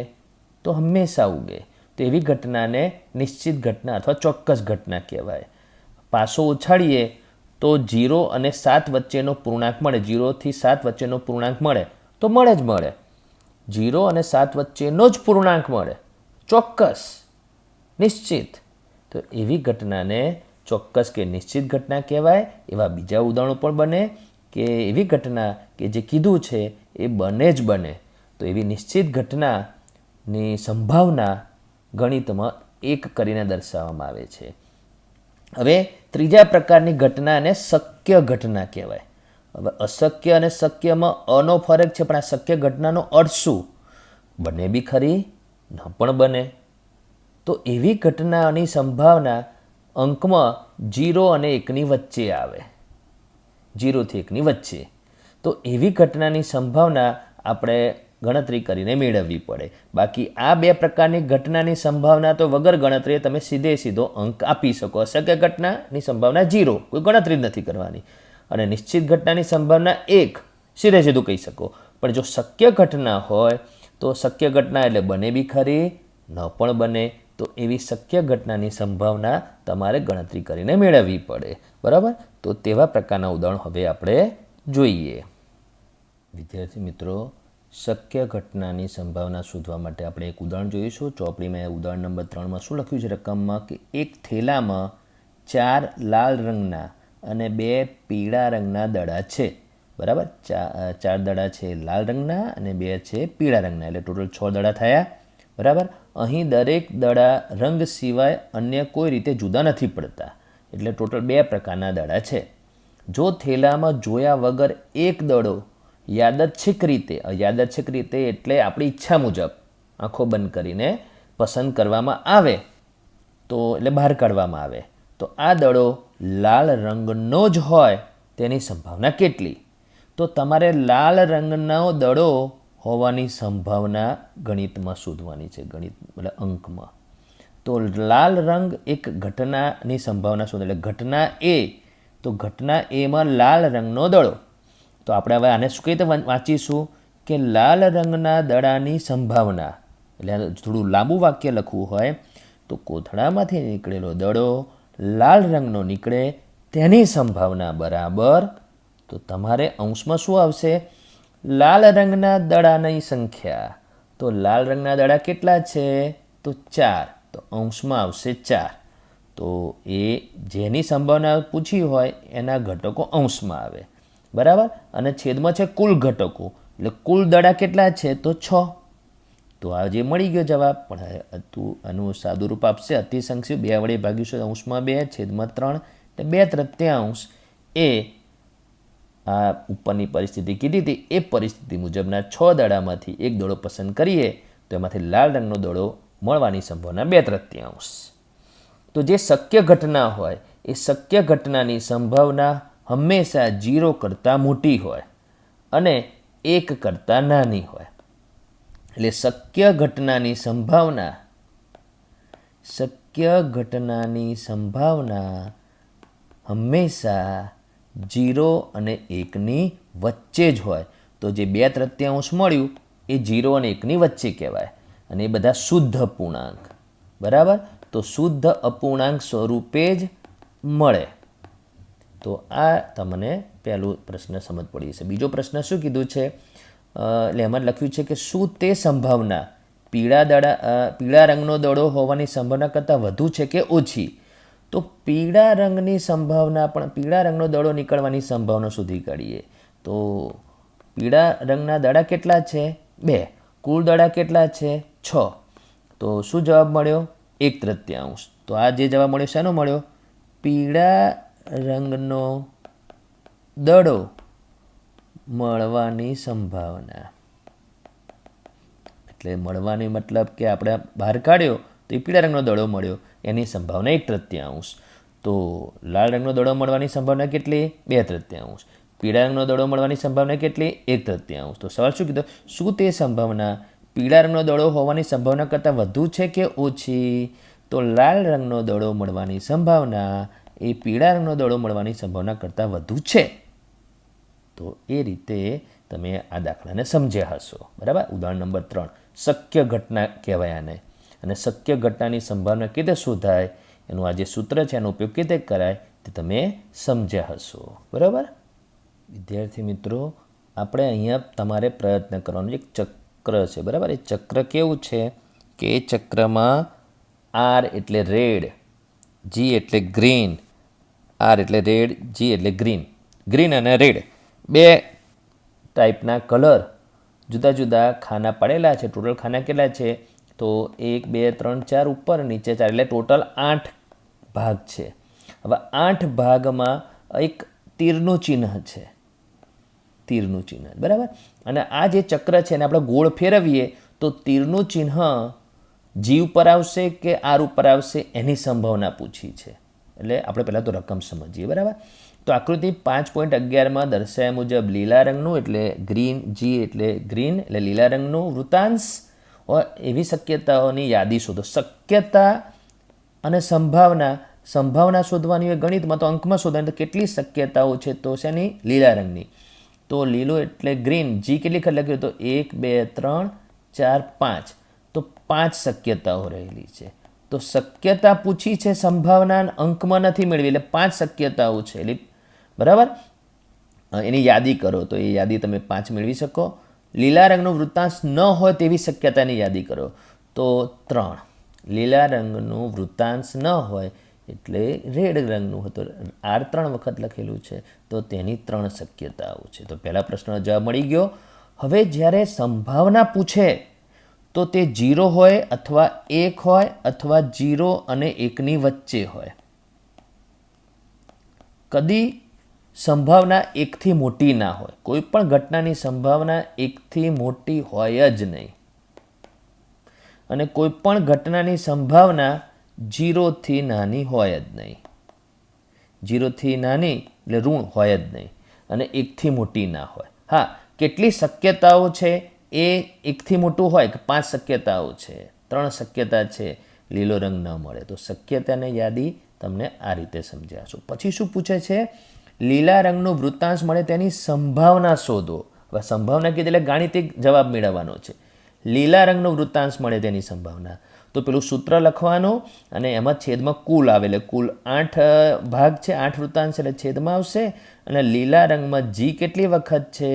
[SPEAKER 1] તો હંમેશા ઉગે. તો એવી ઘટનાને નિશ્ચિત ઘટના અથવા ચોક્કસ ઘટના કહેવાય. પાસો ઉછાળીએ તો 0 અને 7 વચ્ચેનો પૂર્ણાંક મળે. 0 થી 7 વચ્ચેનો પૂર્ણાંક મળે તો મળે જ મળે. 0 અને 7 વચ્ચેનો જ પૂર્ણાંક મળે, ચોક્કસ, નિશ્ચિત. તો એવી ઘટનાને ચોક્કસ કે નિશ્ચિત ઘટના કહેવાય. એવા બીજા ઉદાહરણો પણ બને કે એવી ઘટના કે જે કીધું છે એ બને જ બને. તો એવી નિશ્ચિત ઘટનાની સંભાવના ગણિતમાં 1 કરીને દર્શાવવામાં આવે છે. હવે ત્રીજા પ્રકારની ઘટનાને શક્ય ઘટના કહેવાય. હવે અશક્ય અને શક્યમાં અનો ફરક છે, પણ આ શક્ય ઘટનાનો અર્થ શું? બને બી ખરી, ન પણ બને. તો એવી ઘટનાની સંભાવના અંકમાં 0 અને 1ની વચ્ચે આવે. 0 થી 1ની વચ્ચે. તો એવી ઘટનાની સંભાવના આપણે ગણતરી કરીને મેળવવી પડે. બાકી આ 2 પ્રકારની ઘટનાની સંભાવના તો વગર ગણતરીએ તમે સીધો અંક આપી શકો. અશક્ય ઘટનાની સંભાવના 0, કોઈ ગણતરી જ નથી કરવાની. અને નિશ્ચિત ઘટનાની સંભાવના 1, સીધું કહી શકો. પણ જો શક્ય ઘટના હોય તો શક્ય ઘટના એટલે બને બી ખરી, ન પણ બને. તો એવી શક્ય ઘટનાની સંભાવના તમારે ગણતરી કરીને મેળવવી પડે. બરાબર. તો તેવા પ્રકારના ઉદાહરણ હવે આપણે જોઈએ. વિદ્યાર્થી મિત્રો, શક્ય ઘટનાની સંભાવના શોધવા માટે આપણે એક ઉદાહરણ જોઈશું. ચોપડીમાં ઉદાહરણ નંબર 3માં શું લખ્યું છે રકમમાં કે એક થેલામાં 4 લાલ રંગના અને 2 પીળા રંગના દડા છે. બરાબર. 4 દડા છે લાલ રંગના અને 2 છે પીળા રંગના, એટલે ટોટલ 6 દડા થયા. બરાબર. અહીં દરેક દડા રંગ સિવાય અન્ય કોઈ રીતે જુદા નથી પડતા, એટલે ટોટલ 2 પ્રકારના દડા છે. જો થેલામાં જોયા વગર એક દડો યાદચ્છિક રીતે એટલે આપણી ઈચ્છા મુજબ આંખો બંધ કરીને પસંદ કરવામાં આવે તો, એટલે બહાર કાઢવામાં આવે તો આ દડો લાલ રંગનો જ હોય તેની સંભાવના કેટલી? તો તમારે લાલ રંગનો દડો હોવાની સંભાવના ગણિતમાં શોધવાની છે, એટલે અંકમાં. તો લાલ રંગ એક ઘટનાની સંભાવના શોધે, એટલે ઘટના એ, તો ઘટના એમાં લાલ રંગનો દડો. તો આપણે હવે આને શું કઈ રીતે વાંચીશું કે લાલ રંગના દડાની સંભાવના, એટલે થોડું લાંબુ વાક્ય લખવું હોય તો કોથળામાંથી નીકળેલો દડો લાલ રંગનો નીકળે તેની સંભાવના બરાબર. તો તમારે અંશમાં શું આવશે? લાલ રંગના દડાની સંખ્યા. તો લાલ રંગના દડા કેટલા છે? તો 4. તો અંશમાં આવશે 4. તો એ જેની સંભાવના પૂછી હોય એના ઘટકો અંશમાં આવે. બરાબર. અને છેદમાં છે કુલ ઘટકો, એટલે કુલ દડા કેટલા છે? તો 6. તો આ જે મળી ગયો જવાબ. પણ તું આનું સાદું રૂપ આપશે અતિસંખ્ય 2 વડે ભાગીશું, અંશમાં 2 છેદમાં 3, એટલે 2/3 એ આ ઉપરની પરિસ્થિતિ કીધી હતી એ પરિસ્થિતિ મુજબના 6 દડામાંથી એક દડો પસંદ કરીએ તો એમાંથી લાલ રંગનો દડો મળવાની સંભાવના 2/3. તો જે શક્ય ઘટના હોય એ શક્ય ઘટનાની સંભાવના હંમેશા 0 કરતાં મોટી હોય અને 1 કરતાં નાની હોય. એટલે શક્ય ઘટનાની સંભાવના હંમેશા 0 અને 1ની વચ્ચે જ હોય. તો જે 2/3 મળ્યું એ 0 અને 1ની વચ્ચે કહેવાય. અને એ બધા શુદ્ધ અપૂર્ણાંક. બરાબર. તો શુદ્ધ અપૂર્ણાંક સ્વરૂપે જ મળે. તો આ તમને પહેલો પ્રશ્ન સમજ પડી છે. બીજો પ્રશ્ન શું કીધું છે? એટલે એમાં લખ્યું છે કે શું તે સંભાવના પીળા રંગનો દડો હોવાની સંભાવના કરતાં વધુ છે કે ઓછી? તો પીળા રંગની સંભાવના પણ પીળા રંગનો દડો નીકળવાની સંભાવના શોધી કાઢીએ. તો પીળા રંગના દડા કેટલા છે? 2. કુલ દડા કેટલા છે? 6. તો શું જવાબ મળ્યો? 1/3. તો આ જે જવાબ મળ્યો શાનો મળ્યો? પીળા રંગનો દડો મળવાની સંભાવના. એટલે મળવાની મતલબ કે આપણે બહાર કાઢ્યો તો એ પીળા રંગનો દડો મળ્યો, એની સંભાવના 1/3. તો લાલ રંગનો દડો મળવાની સંભાવના કેટલી? 2/3. પીળા રંગનો દડો મળવાની સંભાવના કેટલી? 1/3. તો સવાલ શું કીધો? શું તે સંભાવના પીળા રંગનો દડો હોવાની સંભાવના કરતાં વધુ છે કે ઓછી? તો લાલ રંગનો દડો મળવાની સંભાવના એ પીળા રંગનો દડો મળવાની સંભાવના કરતાં વધુ છે. તો એ રીતે તમે આ દાખલાને સમજ્યા હશો. બરાબર. ઉદાહરણ નંબર 3 શક્ય ઘટના કહેવાય આને. અને શક્ય ઘટનાની સંભાવના કેવી રીતે શોધાય એનું આ જે સૂત્ર છે એનો ઉપયોગ કેવી રીતે કરાય તે તમે સમજ્યા હશો. બરાબર. વિદ્યાર્થી મિત્રો, આપણે અહીંયા તમારે પ્રયત્ન કરવાનો એક ચક્ર છે. બરાબર. એ ચક્ર કેવું છે કે એ ચક્રમાં આર એટલે રેડ, જી એટલે ગ્રીન, આર એટલે રેડ, જી એટલે ગ્રીન, ગ્રીન અને રેડ 2 ટાઈપના કલર જુદા જુદા ખાના પડેલા છે. ટોટલ ખાના કેટલા છે? તો 1 2 3 4 ઉપર નીચે 4 એટલે ટોટલ 8 ભાગ છે. હવે 8 ભાગમાં એક તીરનું ચિહ્ન છે, તીરનું ચિહ્ન. બરાબર. અને આ જે ચક્ર છે એને આપણે ગોળ ફેરવીએ તો તીરનું ચિહ્ન જી ઉપર આવશે કે આર ઉપર આવશે એની સંભાવના પૂછી છે. એટલે આપણે પહેલાં તો રકમ સમજીએ. બરાબર. તો આકૃતિ 5.11માં દર્શાવ્યા મુજબ લીલા રંગનું એટલે ગ્રીન, જી એટલે ગ્રીન એટલે લીલા રંગનું વૃત્તાંશ એવી શક્યતાઓની યાદી શોધો. શક્યતા અને સંભાવના શોધવાની હોય ગણિતમાં, તો અંકમાં શોધવાની. તો કેટલી શક્યતાઓ છે? તો શેની? લીલા રંગની. તો લીલો એટલે ગ્રીન, જી કેટલી વખત લખ્યું? તો 1 2 3 4 5. તો 5 શક્યતાઓ રહેલી છે. તો શક્યતા પૂછી છે, સંભાવના અંકમાં નથી મેળવી એટલે 5 શક્યતાઓ છે. એટલે બરાબર. એની યાદી કરો તો એ યાદી તમે 5 મેળવી શકો. લીલા રંગનું વૃત્તાંશ ન હોય તેવી શક્યતાની યાદી કરો તો 3. લીલા રંગનું વૃત્તાંશ ન હોય એટલે રેડ રંગનું હતું, આર 3 વખત લખેલું છે તો તેની 3 શક્યતાઓ છે. તો પહેલા પ્રશ્નનો જવાબ મળી ગયો. હવે જ્યારે સંભાવના પૂછે તો તે 0 હોય અથવા 1 હોય અથવા 0 અને 1ની વચ્ચે હોય. કદી સંભાવના 1થી મોટી ના હોય. કોઈ પણ ઘટનાની સંભાવના 1થી મોટી હોય જ નહીં. અને કોઈ પણ ઘટનાની સંભાવના 0થી નાની હોય જ નહીં. 0થી નાની એટલે ઋણ હોય જ નહીં. અને 1થી મોટી ના હોય. હા, કેટલી શક્યતાઓ છે? એ 1થી મોટું હોય કે 5 શક્યતાઓ છે, 3 શક્યતા છે લીલો રંગ ન મળે. તો શક્યતાની યાદી તમને આ રીતે સમજાવશો. પછી શું પૂછે છે? લીલા રંગનું વૃત્તાંશ મળે તેની સંભાવના શોધો. હવે સંભાવના કીધી એટલે ગાણિતિક જવાબ મેળવવાનો છે. લીલા રંગનું વૃત્તાંશ મળે તેની સંભાવના. તો પેલું સૂત્ર લખવાનું અને એમાં છેદમાં કુલ આવે એટલે કુલ 8 ભાગ છે, 8 વૃત્તાંશ એટલે છેદમાં આવશે. અને લીલા રંગમાં જી કેટલી વખત છે?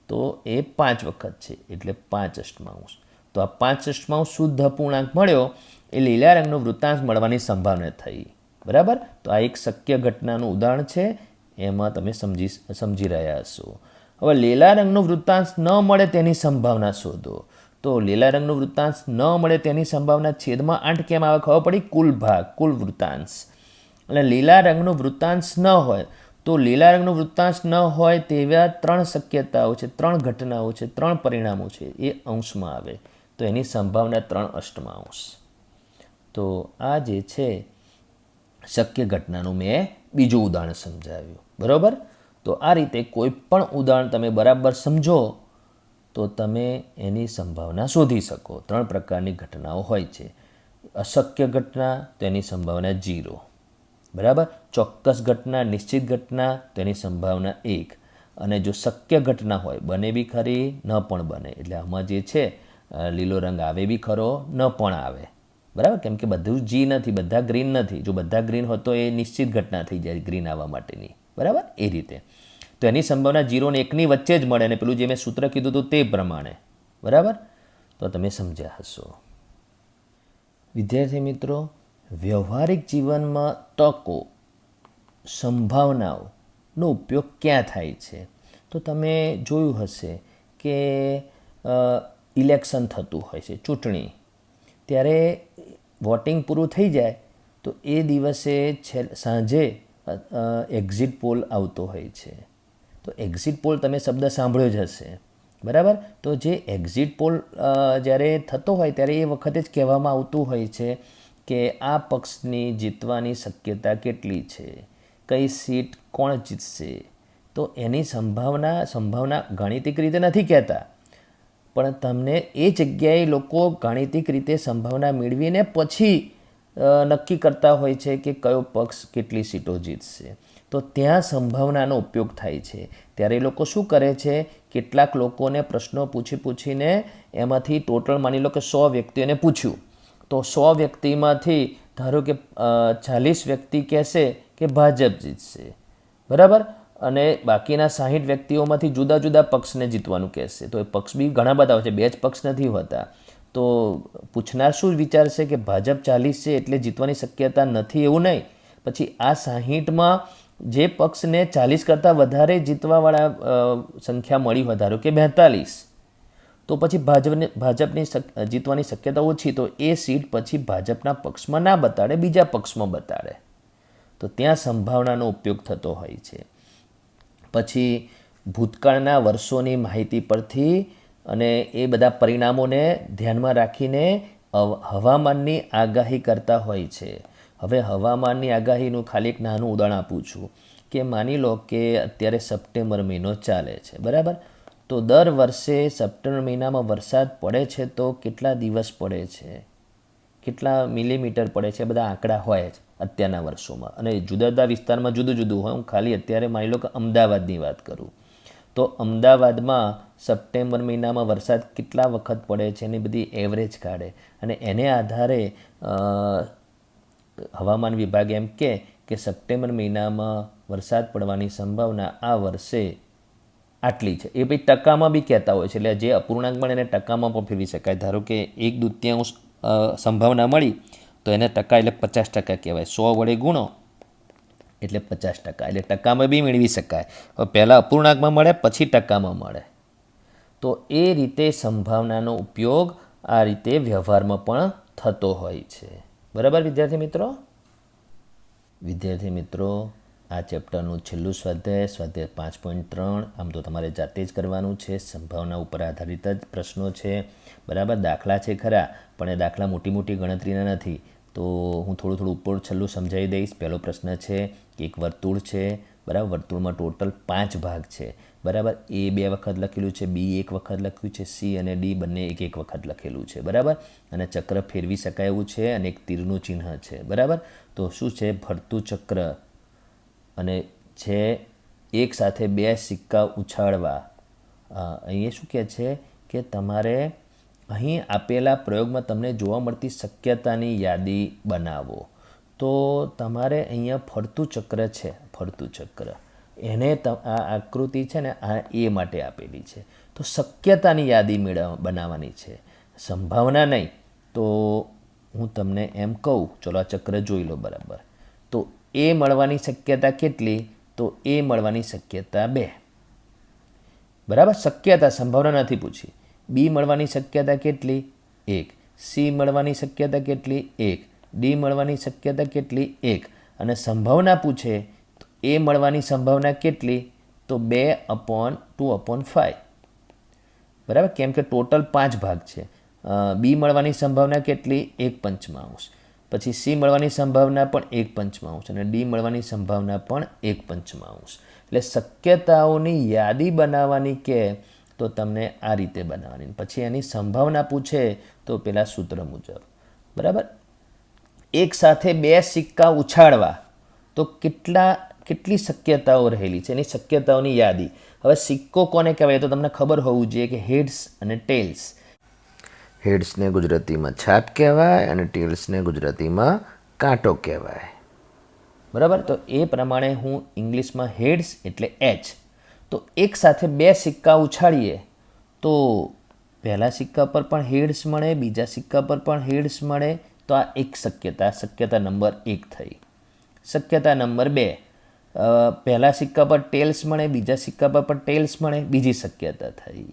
[SPEAKER 1] તો એ 5 વખત છે એટલે 5/8. તો આ 5/8 શુદ્ધ અપૂર્ણાંક મળ્યો એ લીલા રંગનું વૃત્તાંશ મળવાની સંભાવના થઈ. બરાબર. તો આ એક શક્ય ઘટનાનું ઉદાહરણ છે, એમાં તમે સમજી રહ્યા હશો. હવે લીલા રંગનું વૃત્તાંશ ન મળે તેની સંભાવના શોધો. તો લીલા રંગનું વૃત્તાંશ ન મળે તેની સંભાવના છેદમાં 8 કેમ આવે? ખબર પડી? કુલ ભાગ, કુલ વૃત્તાંશ. અને લીલા રંગનું વૃત્તાંશ ન હોય તો લીલા રંગનું વૃત્તાંશ ન હોય તેવા 3 શક્યતાઓ છે, 3 ઘટનાઓ છે, 3 પરિણામો છે, એ અંશમાં આવે. તો એની સંભાવના 3/8. તો આ જે છે શક્ય ઘટનાનું મેં બીજું ઉદાહરણ સમજાવ્યું. બરાબર. તો આ રીતે કોઈ પણ ઉદાહરણ તમે બરાબર સમજો તો તમે એની સંભાવના શોધી શકો. 3 પ્રકારની ઘટનાઓ હોય છે. અશક્ય ઘટના તો એની સંભાવના 0. બરાબર. ચોક્કસ ઘટના, નિશ્ચિત ઘટના તો એની સંભાવના 1. અને જો શક્ય ઘટના હોય, બને બી ખરી ન પણ બને, એટલે આમાં જે છે લીલો રંગ આવે બી ખરો ન પણ આવે. બરાબર. કેમ કે બધું જી નથી, બધા ગ્રીન નથી. જો બધા ગ્રીન હોય તો એ નિશ્ચિત ઘટના થઈ જાય ગ્રીન આવવા માટેની. બરાબર. એ રીતે તો એની સંભાવના 0 અને 1ની વચ્ચે જ મળે. અને પેલું જે મેં સૂત્ર કીધું હતું તે પ્રમાણે. બરાબર. તો તમે સમજ્યા હશો. વિદ્યાર્થી મિત્રો, વ્યવહારિક જીવનમાં તકો, સંભાવનાઓનો ઉપયોગ ક્યાં થાય છે? તો તમે જોયું હશે કે ઇલેક્શન થતું હોય છે, ચૂંટણી, ત્યારે વોટિંગ પૂરું થઈ જાય તો એ દિવસે સાંજે એક્ઝિટ પોલ આવતો હોય છે. તો એક્ઝિટ પોલ તમે શબ્દ સાંભળ્યો જ હશે, બરાબર? તો જે એક્ઝિટ પોલ જ્યારે થતો હોય ત્યારે એ વખતે જ કહેવામાં આવતું હોય છે કે આ પક્ષની જીતવાની શક્યતા કેટલી છે, કઈ સીટ કોણ જીતશે. તો એની સંભાવના ગાણિતિક રીતે નથી કહેતા, પણ તમને એ જગ્યાએ લોકો ગાણિતિક રીતે સંભાવના મેળવીને પછી નક્કી કરતા હોય છે કે કયો પક્ષ કેટલી સીટો જીતશે. તો ત્યાં સંભાવનાનો ઉપયોગ થાય છે. ત્યારે એ લોકો શું કરે છે, કેટલાક લોકોને પ્રશ્નો પૂછીને એમાંથી ટોટલ માની લો કે 100 વ્યક્તિઓને પૂછ્યું, તો 100 વ્યક્તિમાંથી ધારો કે 40 વ્યક્તિ કહેશે કે ભાજપ જીતશે, બરાબર? અને બાકીના 60 વ્યક્તિઓમાંથી જુદા જુદા પક્ષને જીતવાનું કહેશે. તો એ પક્ષ બી ઘણા બધા હોય છે, 2 જ પક્ષ નથી હોતા. તો પૂછનાર શું વિચારશે કે ભાજપ 40 છે એટલે જીતવાની શક્યતા નથી, એવું નહીં. પછી આ 60માં જે પક્ષને 40 કરતાં વધારે જીતવાવાળા સંખ્યા મળી હોય, ધારો કે 42, તો પછી ભાજપની જીતવાની શક્યતા ઓછી, તો એ સીટ પછી ભાજપના પક્ષમાં ના બતાડે, બીજા પક્ષમાં બતાડે. તો ત્યાં સંભાવનાનો ઉપયોગ થતો હોય છે. પછી ભૂતકાળના વર્ષોની માહિતી પરથી અને એ બધા પરિણામોને ધ્યાનમાં રાખીને હવામાનની આગાહી કરતા હોય છે. હવે હવામાનની આગાહીનું ખાલી એક નાનું ઉદાહરણ આપું છું કે માની લો કે અત્યારે સપ્ટેમ્બર મહિનો ચાલે છે, બરાબર? તો દર વર્ષે સપ્ટેમ્બર મહિનામાં વરસાદ પડે છે તો કેટલા દિવસ પડે છે, કેટલા મિલીમીટર પડે છે, બધા આંકડા હોય જ અત્યારના વર્ષોમાં. અને જુદા જુદા વિસ્તારમાં જુદું જુદું હોય. હું ખાલી અત્યારે માની લો કે અમદાવાદની વાત કરું, તો અમદાવાદમાં સપ્ટેમ્બર મહિનામાં વરસાદ કેટલા વખત પડે છે એની બધી એવરેજ કાઢે, અને એને આધારે હવામાન વિભાગ એમ કે સપ્ટેમ્બર મહિનામાં વરસાદ પડવાની સંભાવના આ વર્ષે આટલી છે. એ ભાઈ ટકામાં બી કહેતા હોય છે, એટલે જે અપૂર્ણાંક મળે એને ટકામાં પણ ફેરવી શકાય. ધારો કે 1/2 સંભાવના મળી તો એને ટકા એટલે 50% કહેવાય. 100 વડે ગુણો એટલે 50%, એટલે ટકામાં બી મેળવી શકાય. પહેલાં અપૂર્ણાંકમાં મળે પછી ટકામાં મળે. તો એ રીતે સંભાવનાનો ઉપયોગ આ રીતે વ્યવહારમાં પણ થતો હોય છે, બરાબર વિદ્યાર્થી મિત્રો? આ ચેપ્ટરનું છેલ્લું સ્વાધ્યાય 5.3. આમ તો તમારે જાતે જ કરવાનું છે, સંભાવના ઉપર આધારિત જ પ્રશ્નો છે, બરાબર? દાખલા છે ખરા, પણ એ દાખલા મોટી ગણતરીના નથી. તો હું થોડું ઉપર છેલ્લું સમજાવી દઈશ. પહેલો પ્રશ્ન છે કે એક વર્તુળ છે, બરાબર? વર્તુળમાં ટોટલ 5 ભાગ છે, બરાબર? A 2 વખત લખેલું છે, B 1 વખત લખ્યું છે, C અને D બંને 1 વખત લખેલું છે, બરાબર? અને ચક્ર ફેરવી શકાય એવું છે અને એક તીરનું ચિહ્ન છે, બરાબર? તો શું છે, ફરતું ચક્ર, અને છે એક સાથે 2 સિક્કા ઉછાળવા. અહીંયા શું કહે છે કે તમારે અહીં આપેલા પ્રયોગમાં તમને જોવા મળતી શક્યતાની યાદી બનાવો. તો તમારે અહીંયા ફરતું ચક્ર છે, ફરતું ચક્ર એને આ આકૃતિ છે ને આ એ માટે આપેલી છે. તો શક્યતાની યાદી બનાવવાની છે, સંભાવના નહીં. તો હું તમને એમ કહું, ચલો આ ચક્ર જોઈ લો, બરાબર? તો એ મળવાની શક્યતા કેટલી? તો એ મળવાની શક્યતા 2, બરાબર? શક્યતા, સંભાવના નથી પૂછી. બી મળવાની શક્યતા કેટલી? 1. સી મળવાની શક્યતા કેટલી? 1. ડી મળવાની શક્યતા કેટલી? 1. અને સંભાવના પૂછે તો એ મળવાની સંભાવના કેટલી? તો 2/2/5, બરાબર? કેમ કે ટોટલ 5 ભાગ છે. બી મળવાની સંભાવના કેટલી? 1/5. પછી સી મળવાની સંભાવના પણ 1/5 અને ડી મળવાની સંભાવના પણ 1/5. એટલે શક્યતાઓની યાદી બનાવવાની કે તો તમને આ રીતે બનાવવાની. પછી એની સંભાવના પૂછે તો પેલા સૂત્ર મુજબ, બરાબર? એક સાથે 2 સિક્કા ઉછાળવા તો કેટલી શક્યતાઓ રહેલી છે, એની શક્યતાઓની યાદી. હવે સિક્કો કોને કહેવાય તો તમને ખબર હોવું જોઈએ કે હેડ્સ અને ટેલ્સ. હેડ્સને ગુજરાતીમાં છાપ કહેવાય અને ટેલ્સને ગુજરાતીમાં કાંટો કહેવાય, બરાબર? તો એ પ્રમાણે હું ઇંગ્લિશમાં હેડ્સ એટલે H. તો એક સાથે 2 સિક્કા ઉછાળીએ તો પહેલા સિક્કા પર પણ હેડ્સ મળે, બીજા સિક્કા પર પણ હેડ્સ મળે, તો આ એક શક્યતા નંબર 1 થઈ. શક્યતા નંબર 2, પહેલા સિક્કા પર ટેલ્સ મળે, બીજા સિક્કા પર પણ ટેલ્સ મળે, બીજી શક્યતા થઈ.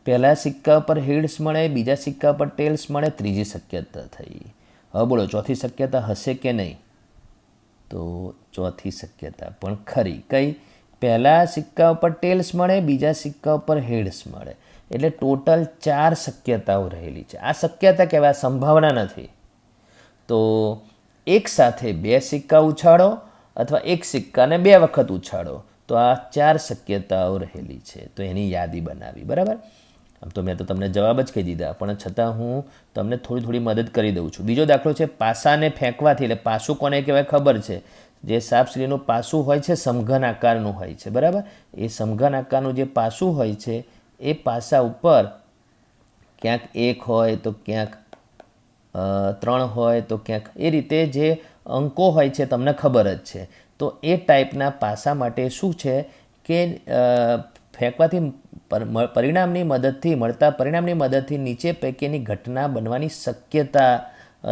[SPEAKER 1] પહેલા સિક્કા પર હેડ્સ મળે, બીજા સિક્કા પર ટેલ્સ મળે, ત્રીજી શક્યતા થઈ. હવે બોલો ચોથી શક્યતા હશે કે નહીં? તો ચોથી શક્યતા પણ ખરી. કઈ? પહેલા સિક્કા ઉપર ટેલ્સ મળે, બીજા સિક્કા ઉપર હેડ્સ મળે, એટલે ટોટલ 4 શક્યતાઓ રહેલી છે. આ શક્યતા કહેવાય, સંભાવના નથી. તો એક સાથે 2 સિક્કા ઉછાળો અથવા એક સિક્કાને 2 વખત ઉછાળો તો આ 4 શક્યતાઓ રહેલી છે. તો એની યાદી બનાવી. બરાબર? આમ તો મેં તો તમને જવાબ જ કહી દીધા, પણ છતાં હું તમને થોડી મદદ કરી દઉં છું. બીજો દાખલો છે પાસાને ફેંકવાથી. એટલે પાસું કોને કહેવાય ખબર છે? જે સાપસીડીનું પાસું હોય છે સમઘન આકારનું હોય છે. બરાબર? એ સમઘન આકારનું જે પાસું હોય છે એ પાસા ઉપર ક્યાંક 1 હોય તો ક્યાંક 3 હોય તો ક્યાંક એ રીતે જે અંકો હોય છે તમને ખબર જ છે. તો એ ટાઈપના પાસા માટે શું છે કે ફેંકવાથી પરિણામની મદદથી મળતા પરિણામની મદદથી નીચે પૈકીની ઘટના બનવાની શક્યતા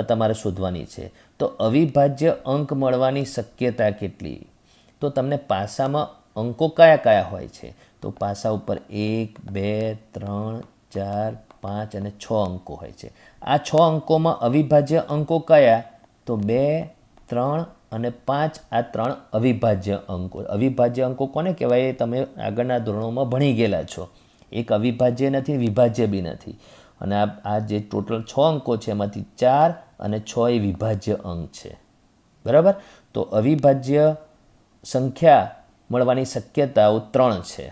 [SPEAKER 1] તમારે શોધવાની છે. તો અવિભાજ્ય અંક મળવાની શક્યતા કેટલી? તો તમને પાસામાં અંકો કયા હોય છે? તો પાસા ઉપર 1, 2, 3, 4, 5 અને 6 અંકો હોય છે. આ 6 અંકોમાં અવિભાજ્ય અંકો કયા? તો 2, 3 અને 5. આ 3 અવિભાજ્ય અંકો. અવિભાજ્ય અંકો કોને કહેવાય? એ તમે આગળના ધોરણોમાં ભણી ગયેલા છો. એક અવિભાજ્ય નથી, વિભાજ્ય બી નથી. અને આ જે ટોટલ 6 અંકો છે એમાંથી 4 અને 6 એ વિભાજ્ય અંક છે. બરાબર? તો અવિભાજ્ય સંખ્યા મળવાની શક્યતાઓ 3 છે.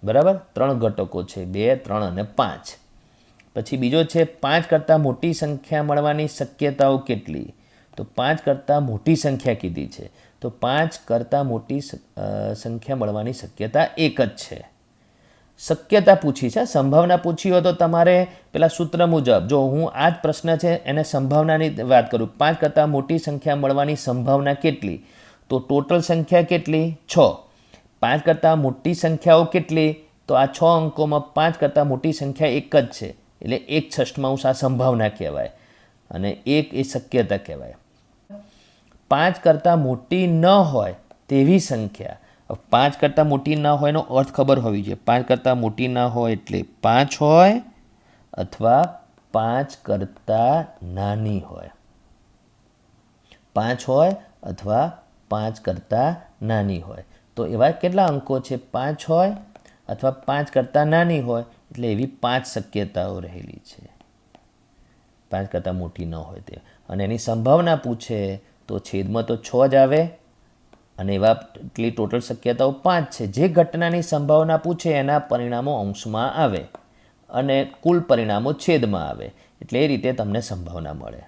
[SPEAKER 1] બરાબર? 3 ઘટકો છે, 2, 3 અને 5. પછી બીજો છે 5 કરતાં મોટી સંખ્યા મળવાની શક્યતાઓ કેટલી? તો 5 કરતાં મોટી સંખ્યા કીધી છે. તો 5 કરતાં મોટી સંખ્યા મળવાની શક્યતા 1 જ છે. શક્યતા પૂછી છે, સંભાવના પૂછી હોય તો તમારે પેલા સૂત્ર મુજબ, જો હું આ જ પ્રશ્ન છે એને સંભાવનાની વાત કરું, 5 કરતાં મોટી સંખ્યા મળવાની સંભાવના કેટલી? તો ટોટલ સંખ્યા કેટલી? 6. 5 કરતાં મોટી સંખ્યાઓ કેટલી? તો આ 6 અંકોમાં 5 કરતાં મોટી સંખ્યા 1 જ છે. એટલે 1/6 આ સંભાવના કહેવાય અને 1 એ શક્યતા કહેવાય. 5 કરતાં મોટી ન હોય તેવી સંખ્યા. 5 કરતાં મોટી ન હોય એનો અર્થ ખબર હોવી જોઈએ. 5 કરતાં મોટી ન હોય એટલે 5 હોય અથવા 5 કરતાં નાની હોય. 5 હોય અથવા 5 કરતાં નાની હોય. તો એવા કેટલા અંકો છે? 5 હોય અથવા 5 કરતાં નાની હોય, એટલે એવી 5 શક્યતાઓ રહેલી છે. 5 કરતાં મોટી ન હોય તે. અને એની સંભાવના પૂછે તો છેદમાં તો 6 જ આવે અને એવા એટલી ટોટલ શક્યતાઓ 5 છે. જે ઘટનાની સંભાવના પૂછે એના પરિણામો અંશમાં આવે અને કુલ પરિણામો છેદમાં આવે. એટલે એ રીતે તમને સંભાવના મળે.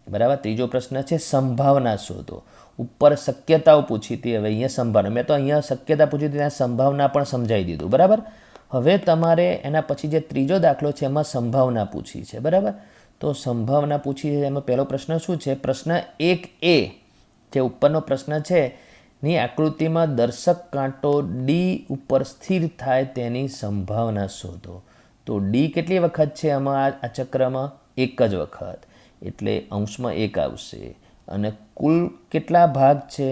[SPEAKER 1] બરાબર? ત્રીજો પ્રશ્ન છે સંભાવના શોધો. ઉપર શક્યતાઓ પૂછી હતી, હવે અહીંયા સંભાવના. મેં તો અહીંયા શક્યતા પૂછી હતી, ત્યાં સંભાવના પણ સમજાવી દીધું. બરાબર? હવે તમારે એના પછી જે ત્રીજો દાખલો છે એમાં સંભાવના પૂછી છે. બરાબર? તો સંભાવના પૂછી છે એમાં પહેલો પ્રશ્ન શું છે? પ્રશ્ન 1A જે ઉપરનો પ્રશ્ન છે ની આકૃતિમાં દર્શક કાંટો ડી ઉપર સ્થિર થાય તેની સંભાવના શોધો. તો ડી કેટલી વખત છે આમાં? આ ચક્રમાં 1 જ વખત, એટલે અંશમાં 1 આવશે. અને કુલ કેટલા ભાગ છે?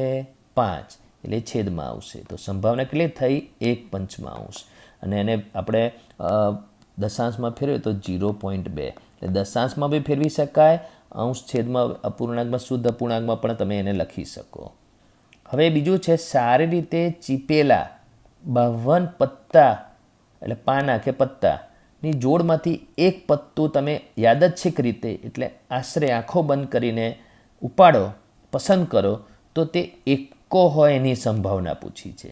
[SPEAKER 1] 5, એટલે છેદમાં આવશે. તો સંભાવના કેટલી થઈ? 1/5. અને એને આપણે દશાંશમાં ફેરવીએ તો 0.2. એટલે દશાંશમાં બી ફેરવી શકાય, અંશ છેદમાં અપૂર્ણાંકમાં શુદ્ધ અપૂર્ણાંકમાં પણ તમે એને લખી શકો. હવે બીજું છે સારી રીતે ચીપેલા 52 પત્તા એટલે પાના કે પત્તાની જોડમાંથી એક પત્તું તમે યાદચ્છિક રીતે એટલે આશરે આંખો બંધ કરીને ઉપાડો, પસંદ કરો તો તે એકો હોય એની સંભાવના પૂછી છે.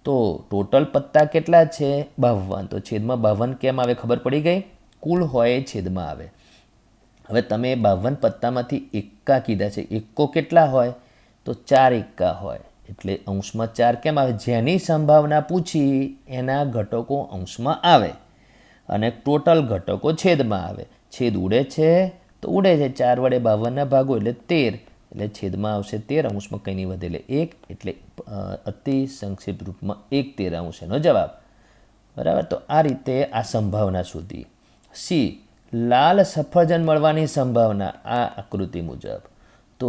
[SPEAKER 1] તો ટોટલ પત્તા કેટલા છે? 52. તો છેદમાં 52 કેમ આવે? ખબર પડી ગઈ? કુલ હોય એ છેદમાં આવે. હવે તમે 52 પત્તામાંથી એકા કીધા છે. એકો કેટલા હોય? તો 4 એકા હોય, એટલે અંશમાં 4 કેમ આવે? જેની સંભાવના પૂછી એના ઘટકો અંશમાં આવે અને ટોટલ ઘટકો છેદમાં આવે. છેદ ઉડે છે તો ઉડે છે, 4 વડે 52 ભાગો એટલે 13, એટલે છેદમાં આવશે 13, અંશમાં કંઈ નહીં વધે એટલે 1, એટલે અતિ સંક્ષિપ્ત રૂપમાં 1/13 એનો જવાબ. બરાબર? તો આ રીતે આ સંભાવના શોધી. સી લાલ સફરજન મળવાની સંભાવના આ આકૃતિ મુજબ. તો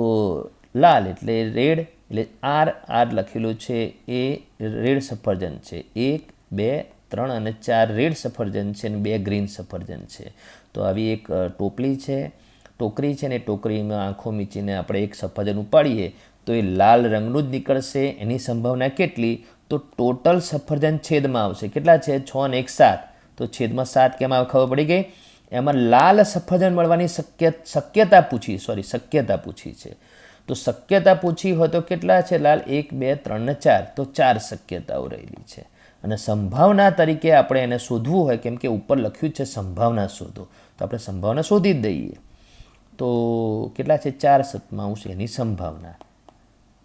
[SPEAKER 1] લાલ એટલે રેડ, એટલે આર લખેલું છે એ રેડ સફરજન છે. 1 2 3 અને 4 રેડ સફરજન છે અને 2 ગ્રીન સફરજન છે. તો આવી એક ટોકરી છે ને ટોકરીમાં આંખો મીચીને આપણે એક સફરજન ઉપાડીએ તો એ લાલ રંગનું જ નીકળશે. એની સંભાવના કેટલી? તો ટોટલ સફરજન છેદમાં આવશે. કેટલા છે? 6 અને 1 7. તો છેદમાં 7 કેમ આવે ખબર પડી ગઈ? એમાં લાલ સફરજન મળવાની શક્યતા પૂછી છે. તો શક્યતા પૂછી હોય તો કેટલા છે લાલ? 1 2 3 ને 4. તો 4 શક્યતાઓ રહેલી છે. અને સંભાવના તરીકે આપણે એને શોધવું હોય, કેમ કે ઉપર લખ્યું છે સંભાવના શોધો, તો આપણે સંભાવના શોધી જ દઈએ. તો કેટલા છે? 4/7 એની સંભાવના.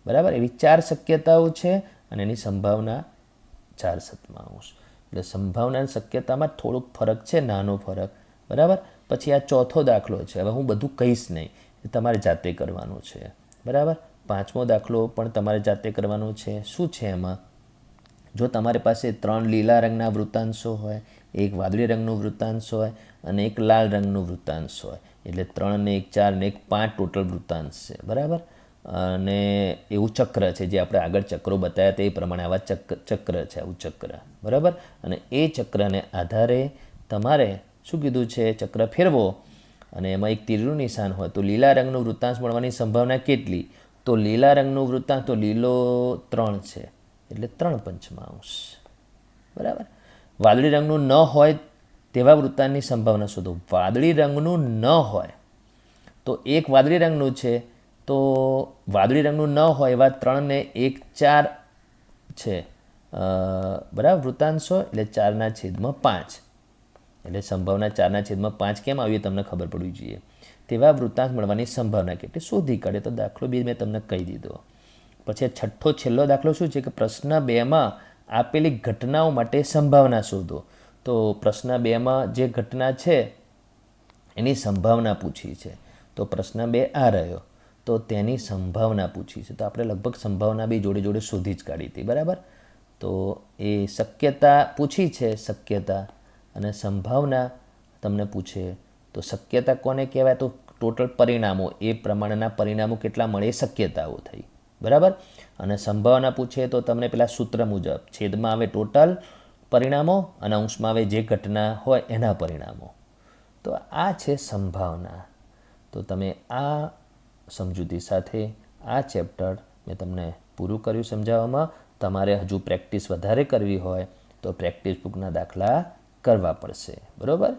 [SPEAKER 1] બરાબર, એવી 4 શક્યતાઓ છે અને એની સંભાવના 4/7. એટલે સંભાવના અને શક્યતામાં થોડોક ફરક છે, નાનો ફરક. બરાબર. પછી આ ચોથો દાખલો છે. હવે હું બધું કહીશ નહીં, એ તમારે જાતે કરવાનું છે. બરાબર. 5મો દાખલો પણ તમારે જાતે કરવાનો છે. શું છે એમાં? જો તમારી પાસે 3 લીલા રંગના વૃત્તાંશો હોય, 1 વાદળી રંગનું વૃત્તાંશ હોય અને 1 લાલ રંગનું વૃત્તાંશ હોય, એટલે 3 ને 1 4 ને 1 5 ટોટલ વૃત્તાંશ છે. બરાબર. અને એવું ચક્ર છે જે આપણે આગળ ચક્રો બતાવ્યા તે પ્રમાણે આવા ચક્ર છે, આવું ચક્ર. બરાબર. અને એ ચક્રને આધારે તમારે શું કીધું છે? ચક્ર ફેરવો અને એમાં એક તીરનું નિશાન હોય તો લીલા રંગનું વૃત્તાંશ મળવાની સંભાવના કેટલી? તો લીલા રંગનું વૃત્તાંશ, તો લીલો 3 છે એટલે 3/5. બરાબર. વાદળી રંગનું ન હોય તેવા વૃત્તાંશની સંભાવના શોધો. વાદળી રંગનું ન હોય તો 1 વાદળી રંગનું છે, તો વાદળી રંગનું ન હોય એવા 3 ને 1 4 છે. બરાબર, વૃત્તાંશો એટલે 4/5. એટલે સંભાવના 4/5 કેમ આવી તમને ખબર પડવી જોઈએ. તેવા વૃત્તાંશ મળવાની સંભાવના કેટલી શોધી કાઢે. તો દાખલો 2 મેં તમને કહી દીધો. પછી છેલ્લો દાખલો શું છે કે પ્રશ્ન 2માં આપેલી ઘટનાઓ માટે સંભાવના શોધો. તો પ્રશ્ન 2માં જે ઘટના છે એની સંભાવના પૂછી છે. તો પ્રશ્ન 2 આ રહ્યો, તો તેની સંભાવના પૂછી છે. તો આપણે લગભગ સંભાવના બી જોડે જોડે શોધી જ કાઢી હતી. બરાબર. તો એ શક્યતા પૂછી છે, શક્યતા અને સંભાવના તમને પૂછે. તો શક્યતા કોને કહેવાય? તો ટોટલ પરિણામો, એ પ્રમાણેના પરિણામો કેટલા મળે એ શક્યતાઓ થઈ. બરાબર. અને સંભાવના પૂછે તો તમને પેલા સૂત્ર મુજબ છેદમાં આવે ટોટલ પરિણામો અને અંશમાં આવે જે ઘટના હોય એના પરિણામો. તો આ છે સંભાવના. તો તમે આ સમજૂતી સાથે આ ચેપ્ટર મેં તમને પૂરું કર્યું સમજાવવામાં. તમારે હજુ પ્રેક્ટિસ વધારે કરવી હોય તો પ્રેક્ટિસ બુકના દાખલા કરવા પડશે. બરાબર.